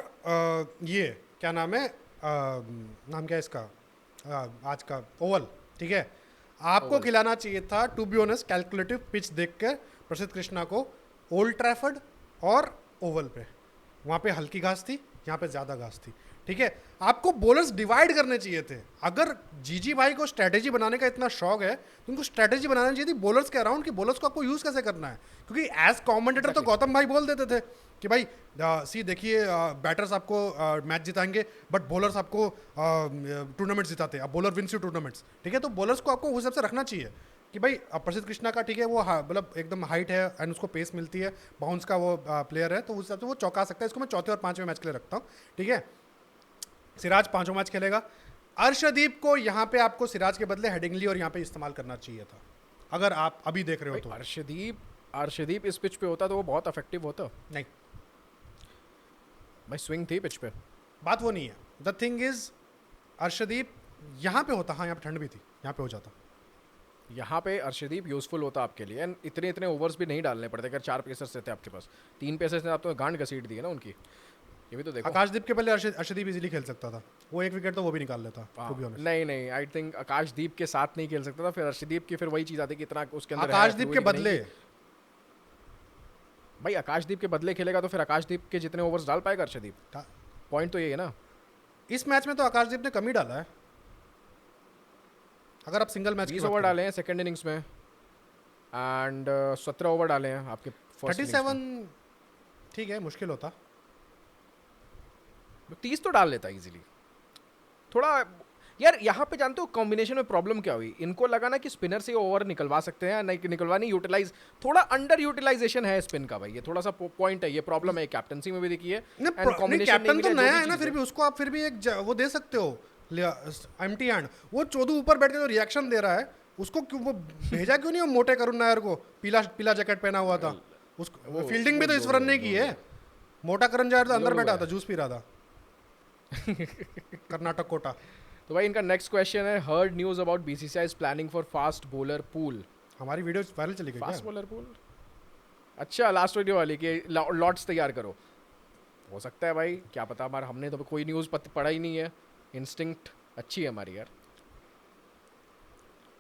ये क्या नाम है, नाम क्या है इसका आज का, ओवल, ठीक है। आपको खिलाना चाहिए था to be honest calculative pitch देखकर प्रसिद्ध कृष्णा को ओल्ड ट्रैफर्ड और ओवल पे, वहाँ पे हल्की घास थी, यहाँ पे ज़्यादा घास थी, ठीक है। आपको बॉलर्स डिवाइड करने चाहिए थे। अगर जीजी भाई को स्ट्रेटेजी बनाने का इतना शौक है तो उनको स्ट्रेटेजी बनानी चाहिए थी बॉलर्स के अराउंड कि बॉलर्स को आपको यूज़ कैसे करना है, क्योंकि एज कमेंटेटर तो गौतम भाई बोल देते थे कि भाई सी देखिए बैटर्स आपको मैच जिताएंगे बट बॉलर्स आपको टूर्नामेंट्स जिताते हैं, अब बॉलर विंस यू टूर्नामेंट्स, ठीक है। तो बॉलर्स को आपको उस हिसाब से रखना चाहिए कि भाई प्रसिद्ध कृष्णा का, ठीक है, वो मतलब एकदम हाइट है एंड उसको पेस मिलती है, बाउंस का वो प्लेयर है, तो उस हिसाब से वो चौंका सकता है। इसको मैं चौथे और पांचवें मैच के लिए रखता हूँ, ठीक है। सिराज पांचों मैच खेलेगा। अर्शदीप को यहाँ पे आपको सिराज के बदले हेडिंगली और यहाँ पे इस्तेमाल करना चाहिए था, अगर आप अभी देख रहे हो तो। अर्शदीप इस पिच पे होता तो वो बहुत इफेक्टिव होता। नहीं भाई स्विंग थी पिच पे, बात वो नहीं है। द थिंग इज अर्शदीप यहाँ पे होता, हाँ यहाँ पे ठंड भी थी, यहाँ पे हो जाता, यहाँ पे अर्शदीप यूजफुल होता आपके लिए। एंड इतने ओवर्स भी नहीं डालने पड़ते अगर 4 पेसर्स रहते आपके पास। 3 पेसर्स ने आप तो गांड घसीट दी है ना उनकी, ये भी तो देखो। आकाशदीप के पहले अर्शदीप इजीली खेल सकता था, वो एक विकेट तो वो भी निकाल लेता, to be honest। नहीं आई थिंक आकाशदीप के साथ नहीं खेल सकता था, फिर अर्शदीप की फिर वही चीज आती कि इतना उसके अंदर आकाशदीप के बदले, भाई आकाशदीप के बदले खेलेगा तो फिर आकाशदीप के जितने ओवर्स डाल पाएगा अर्शदीप, पॉइंट तो ये है ना। इस मैच में तो आकाशदीप ने कम ही डाला है, अगर आप सिंगल मैच 20 ओवर डाले हैं सेकंड इनिंग्स में एंड 17 ओवर डाले हैं आपके फर्स्ट 37, ठीक है, मुश्किल होता, 30 तो डाल लेता इजीली। थोड़ा यार यहाँ पे जानते हो कॉम्बिनेशन में प्रॉब्लम क्या हुई, इनको लगा ना कि स्पिनर से ओवर निकलवा सकते हैं, नहीं निकलवा नहीं, यूटिलाइज थोड़ा अंडर यूटिलाइजेशन है स्पिन का भाई, ये थोड़ा सा पॉइंट है, ये प्रॉब्लम है कैप्टनसी में भी देखी है। कैप्टन तो नया है ना, फिर भी उसको आप फिर भी एक वो दे सकते हो एम्प्टी हैंड। वो चोदू ऊपर बैठ के जो रिएक्शन दे रहा है उसको क्यों, वो भेजा क्यों नहीं वो मोटे करुण नायर को, पीला जैकेट पहना हुआ था, उसको फील्डिंग भी तो ईश्वरन ने की है। मोटा करण नायर तो अंदर बैठा था, जूस पी रहा था कर्नाटक कोटा। तो भाई इनका नेक्स्ट क्वेश्चन है, heard news about BCCI is planning for fast bowler pool. हमारी वीडियो वायरल चली गई फास्ट बॉलर पूल, अच्छा लास्ट वीडियो वाली कि लॉट्स तैयार करो, हो सकता है भाई, क्या पता, हमारा हमने तो कोई न्यूज़ पढ़ा ही नहीं है, इंस्टिंक्ट अच्छी है हमारी यार।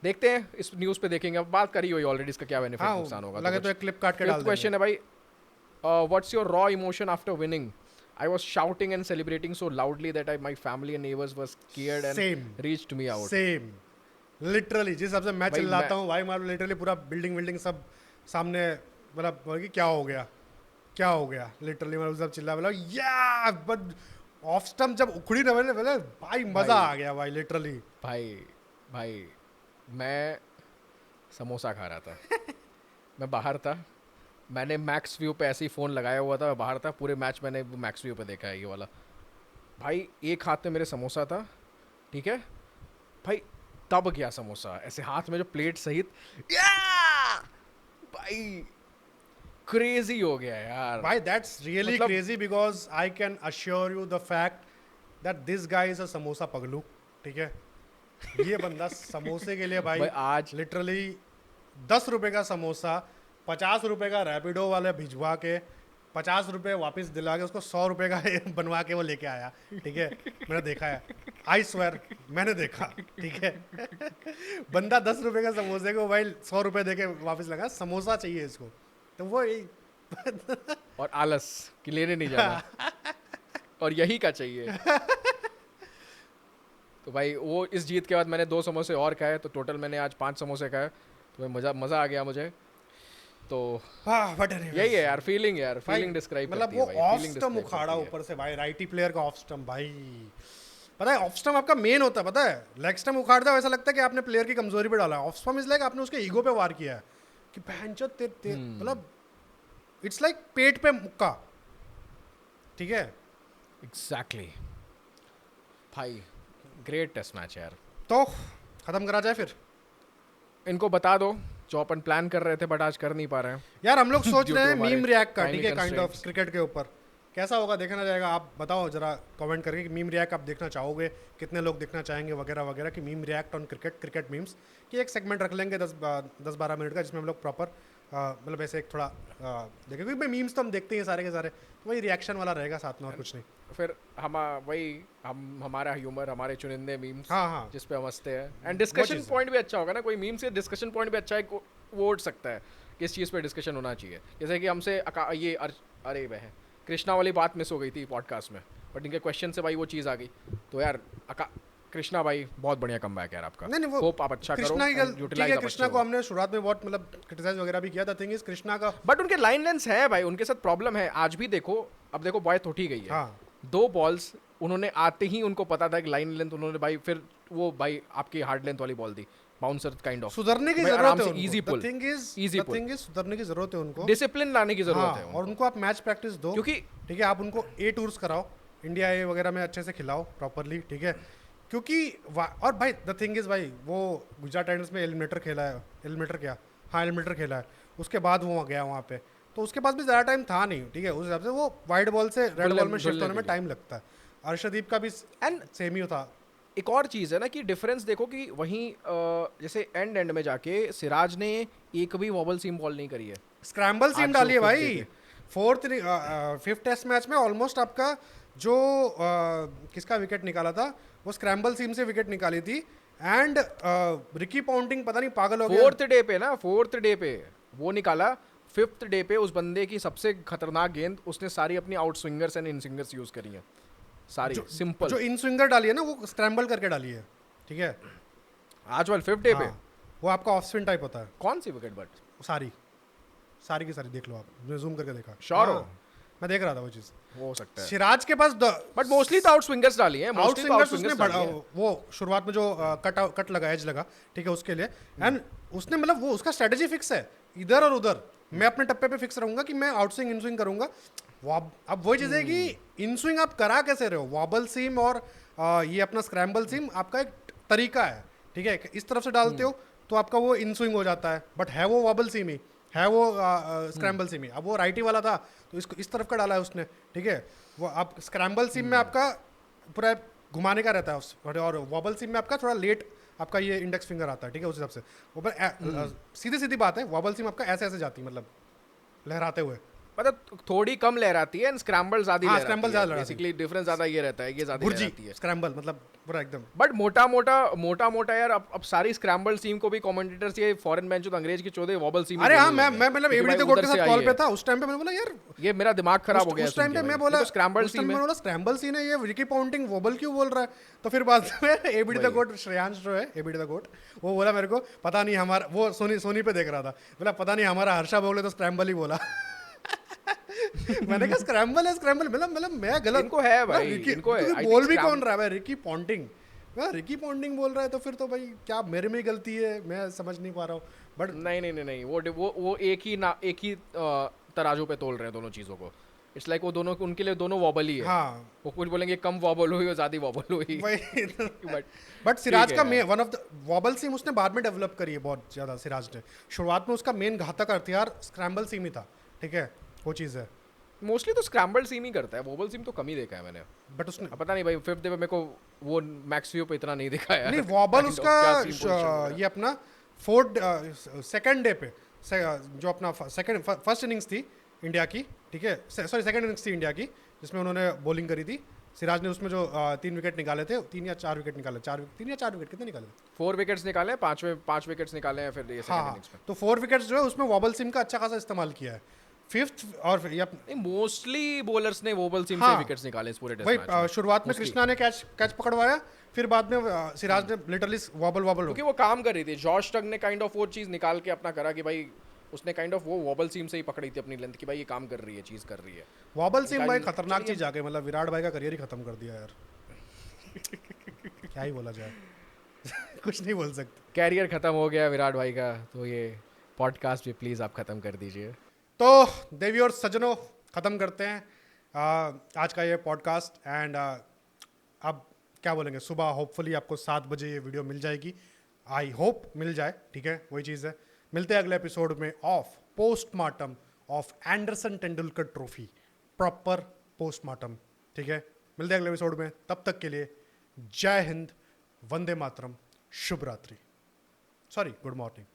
देखते हैं इस न्यूज़ पे, देखेंगे, अब बात करी हुई ऑलरेडी, इसका क्या बेनिफिट नुकसान होगा। लगे तो एक क्लिप काट के डाल देंगे। क्वेश्चन है भाई, what's your raw emotion after winning? I was shouting and celebrating so loudly that my family and neighbors were scared and reached me out. Same. Literally जिस हिसाब से मैं भाई चिल्लाता हूँ भाई, मतलब लिटरली पूरा बिल्डिंग सब सामने, मतलब बोला कि क्या हो गया लिटरली, मतलब सब चिल्ला, बोला या बट ऑफ स्टंप जब उखड़ी ना, बोले भाई मजा आ गया भाई लिटरली। भाई मैं समोसा खा रहा था मैं बाहर था, मैंने मैक्स व्यू पे ऐसे ही फ़ोन लगाया हुआ था, मैं बाहर था, पूरे मैच मैंने मैक्स व्यू पे देखा है ये वाला। भाई एक हाथ में मेरे समोसा था, ठीक है भाई, तब गया समोसा ऐसे हाथ में जो प्लेट सहित, या भाई क्रेजी हो गया यार भाई दैट्स रियली मतलब- crazy because I can assure you the fact that this guy is a samosa पगलू, ठीक है। ये बंदा समोसे के लिए भाई भाई आज लिटरली 10 रुपए का समोसा 50 रुपए का रैपिडो वाले भिजवा के 50 रुपए वापस दिला के उसको 100 रुपए का बनवा के वो लेके आया, ठीक है। मैंने देखा है, आई स्वेयर मैंने देखा, ठीक है। बंदा 10 रुपए का समोसे को भाई 100 रुपए दे के वापस लगा, समोसा चाहिए इसको, तो वो और आलस कि लेने नहीं जाना और यही का चाहिए। तो भाई वो इस जीत के बाद मैंने 2 समोसे और खाए, तो टोटल मैंने आज 5 समोसे खाए, तो मज़ा आ गया मुझे। तो यही है यार, फीलिंग डिस्क्राइब मतलब वो ऑफ स्टंप उखाड़ा ऊपर से भाई, राइटी प्लेयर का ऑफ स्टंप भाई, पता है ऑफ स्टंप आपका मेन होता है, पता है लेग स्टंप उखाड़ता है वैसा लगता है कि आपने प्लेयर की कमजोरी पे डाला, ऑफ स्टंप इज लाइक आपने उसके ईगो पे वार किया है कि भैंचो मतलब इट्स लाइक पेट पे मुक्का, ठीक है। एग्जैक्टली भाई, ग्रेट टेस्ट मैच यार। तो खत्म करा जाए फिर, इनको बता दो जो अपन प्लान कर रहे थे बट आज कर नहीं पा रहे हैं। यार हम लोग सोच Due रहे to हैं हमारे मीम रिएक्ट का, timing ठीक है, काइंड ऑफ constraints। क्रिकेट के ऊपर कैसा होगा देखना जाएगा। आप बताओ जरा कमेंट करके कि मीम रिएक्ट आप देखना चाहोगे, कितने लोग देखना चाहेंगे वगैरह वगैरह, कि meme react on cricket memes की एक सेगमेंट रख लेंगे 10-12 मिनट का, जिसमें हम लोग प्रॉपर मतलब ऐसे एक थोड़ा देखें, क्योंकि भाई मीम्स तो हम देखते ही हैं सारे के सारे, तो वही रिएक्शन वाला रहेगा साथ में और कुछ नहीं। फिर हमारा ह्यूमर, हमारे चुनिंदे मीम्स, हाँ जिस पे हम हंसते हैं, एंड डिस्कशन चीज़ है। पॉइंट भी अच्छा होगा ना, कोई मीम से डिस्कशन पॉइंट भी अच्छा है, वो उठ सकता है किस चीज़ पे डिस्कशन होना चाहिए। जैसे कि हमसे अरे वह कृष्णा वाली बात मिस हो गई थी पॉडकास्ट में, बट इनके क्वेश्चन से भाई वो चीज़ आ गई, तो यार कृष्णा भाई बहुत बढ़िया कमबैक यार आपका। नहीं वो होप आप अच्छा करो, कृष्णा की and ठीक utilize है, आप कृष्णा अच्छे को हो। हमने शुरुआत में बहुत मतलब क्रिटिसाइज वगैरह भी किया था, थिंग इज कृष्णा का बट उनके लाइन लेंस है भाई, उनके साथ प्रॉब्लम है आज भी। देखो अब देखो बॉय तो ही गई है, हाँ 2 बॉल्स उन्होंने आते ही उनको पता था कि लाइन लेंथ, उन्होंने भाई फिर वो भाई आपकी हार्ड लेंथ वाली ball the, bouncer kind of. सुधरने की भाई जरूरत आराम है से उनको। easy pull, The thing is सुधरने की जरूरत है उनको, डिसिप्लिन लाने की जरूरत हाँ, है और उनको। उनको आप मैच प्रैक्टिस दो, क्योंकि ठीक है, आप उनको ए टूर्स कराओ, इंडिया ए वगैरह में अच्छे से खिलाओ प्रॉपरली, ठीक है। क्योंकि और भाई द थिंग इज भाई वो गुजरात टाइटंस में एलिमिनेटर खेला है, एलिमिनेटर खेला है, उसके बाद वो गया वहाँ पे, तो उसके पास भी ज़्यादा टाइम था नहीं, ठीक है, उस हिसाब से वो वाइड बॉल से रेड बॉल में शिफ्ट होने में टाइम लगता है। अर्शदीप का भी एंड सेम ही था। एक और चीज़ है ना कि डिफरेंस देखो कि वहीं जैसे एंड में जाके सिराज ने एक भी वॉबल सीम बॉल नहीं करी है। स्क्रैम्बल सीम आज डाली है जो भाई, फिफ्थ टेस्ट मैच में ऑलमोस्ट आपका जो किसका विकेट निकाला था, वो स्क्रैम्बल सीम से विकेट निकाली थी, एंड रिकी पॉन्टिंग पता नहीं पागल हो गया। फोर्थ डे पे वो निकाला, 5th डे पे उस बंदे की सबसे खतरनाक गेंद उसने सारी अपनी out Swingers and in Swingers use करी है सारी, सिंपल। जो इन स्विंगर डाली है ना वो स्क्रैम्बल करके डाली है, ठीक है। आज वाले 5th डे पे वो आपका ऑफ स्पिन टाइप होता है। कौन सी विकेट? बट सारी की सारी देख लो आप, मैं जूम करके देखा। Sure हो? मैं देख रहा था वो चीज। हो सकता है, सिराज के पास बट मोस्टली तो आउट स्विंगर्स डाली है, आउट स्विंगर्स उसने वो शुरुआत में जो कट लगा, एज लगा, ठीक है, उसके लिए, एंड उसने मतलब वो उसका स्ट्रेटेजी फिक्स है, इधर और उधर मैं अपने टप्पे पे फिक्स रहूंगा कि मैं आउट स्विंग इन स्विंग करूंगा। अब वही चीज़ है कि इन स्विंग आप करा कैसे रहे हो, वॉबल सीम और ये अपना स्क्रैम्बल सीम आपका एक तरीका है, ठीक है, इस तरफ से डालते हो तो आपका वो इन स्विंग हो जाता है, बट है वो वॉबल सीम ही, है वो स्क्रैम्बल सीम ही। अब वो राइटी वाला था तो इसको इस तरफ का डाला है उसने, ठीक है, वो आप स्क्रैम्बल सीम में आपका पूरा घुमाने का रहता है, और वॉबल सीम में आपका थोड़ा लेट आपका ये इंडेक्स फिंगर आता है, ठीक है, उस हिसाब से। वो पर सीधी सीधी बात है, वॉबल सीम आपका ऐसे ऐसे जाती है, मतलब लहराते हुए, मतलब थोड़ी कम लहराती है एंड स्क्रैम्बल ज्यादा हाँ, लहराती scramble है ज्यादा लहराती बेसिकली डिफरेंस ज्यादा ये रहता है ये ज्यादा भुर्जी लहराती है स्क्रैम्बल मतलब पूरा एकदम बट मोटा मोटा यार अब सारी स्क्रैम्बल सीम को भी कमेंटेटर्स ये फॉरेन बेंच तो अंग्रेज के चौदह वॉबल सीम अरे हाँ, मैं मतलब एबीडी द गोट के साथ कॉल पे था उस टाइम पे, मैंने बोला यार ये मेरा दिमाग खराब हो गया उस टाइम पे मैं बोला स्क्रैम्बल उस टाइम सीम में है बोला स्क्रैम्बल सीन है, ये रिकी पॉन्टिंग वोबल क्यों बोल रहा है? तो फिर बाद में एबीडी द गोट श्रेयांश जो है एबीडी द गोट, वो बोला मेरे को पता नहीं हमारा, वो सोनी पे देख रहा था, बोला पता नहीं हमारा हर्षा बोले तो स्क्रैम्बल ही बोला। मैंने कहा स्क्रैम्बल है स्क्रैम्बल, मतलब मैं गलत, इनको है भाई, रिकी इनको है। क्योंकि I बोल think भी कौन रहा है भाई, रिकी पॉन्टिंग, रिकी पॉन्टिंग बोल रहा है, तो फिर तो भाई क्या मेरे में ही गलती है, मैं समझ नहीं पा रहा हूँ बट नहीं वो एक ही तराजू पे तोल रहे हैं दोनों चीजों को इट्स लाइक वो दोनों उनके लिए दोनों वॉबल ही है हाँ वो कुछ बोलेंगे कम वॉबल हुई और ज्यादा वॉबल हुई वही बट बट सिराज ठीक का है main one of the wobble seam उसने बाद में डेवलप करी है बहुत ज़्यादा, सिराज ने शुरुआत में उसका मेन घातक हथियार स्क्रैम्बल सीम ही था, ठीक है वो चीज़ है, मोस्टली तो स्क्रैम्बल्ड सीम ही करता है वोबल सीम तो कम ही देखा है मैंने बट उसने अब पता नहीं भाई फिफ्थ डे पे मेरे को वो मैक्स व्यू पे इतना नहीं दिखा यार नहीं वॉबल Kind of उसका क्या scene position वगैरह। ये अपना फोर्थ सेकंड डे पे जो अपना सेकंड फर्स्ट इनिंग्स थी इंडिया की, ठीक है सॉरी सेकंड इनिंग्स थी इंडिया की जिसमें उन्होंने बॉलिंग करी थी, सिराज ने उसमें जो 3 विकेट निकाले थे, 3 या 4 विकेट निकाले, 3 या 4 विकेट कितने निकाले थे? 4 विकेट्स निकाले हैं 5 विकेट्स निकाले हैं फिर ये हाँ सेकंड इनिंग्स में तो 4 विकेट्स जो है उसमें वॉबल सिम का अच्छा खासा इस्तेमाल किया है, फिफ्थ और ये नहीं मोस्टली बॉलर्स ने वोबल सीम से हाँ। विकेट्स निकाले इस पूरे टेस्ट वही मैच में शुरुआत में Mostly। कृष्णा ने कैच पकड़वाया, फिर बाद में सिराज ने लिटरली वॉबल क्योंकि वो काम कर रही थी जॉश टग ने काइंड ऑफ वो चीज निकाल के अपना करा कि भाई उसने काइंड ऑफ वो वॉबल सीम से ही पकड़ी थी अपनी लेंथ की भाई ये काम कर रही है चीज कर रही है वॉबल सिम भाई निकाल- खतरनाक चलिए। चीज आ गई, मतलब विराट भाई का करियर ही खत्म कर दिया यार। क्या ही बोला जाए। कुछ नहीं बोल सकते। कैरियर खत्म हो गया विराट भाई का तो ये पॉडकास्ट भी प्लीज आप खत्म कर दीजिए तो देवी और सज्जनों खत्म करते हैं आज का ये पॉडकास्ट एंड अब क्या बोलेंगे, सुबह होपफुली आपको 7 बजे ये वीडियो मिल जाएगी, आई होप मिल जाए, ठीक है वही चीज़ है। मिलते हैं अगले एपिसोड में of postmortem of Anderson Tendulkar trophy, proper postmortem, ठीक है। मिलते हैं अगले एपिसोड में, तब तक के लिए जय हिंद, वंदे मातरम, शुभ रात्रि, सॉरी गुड मॉर्निंग।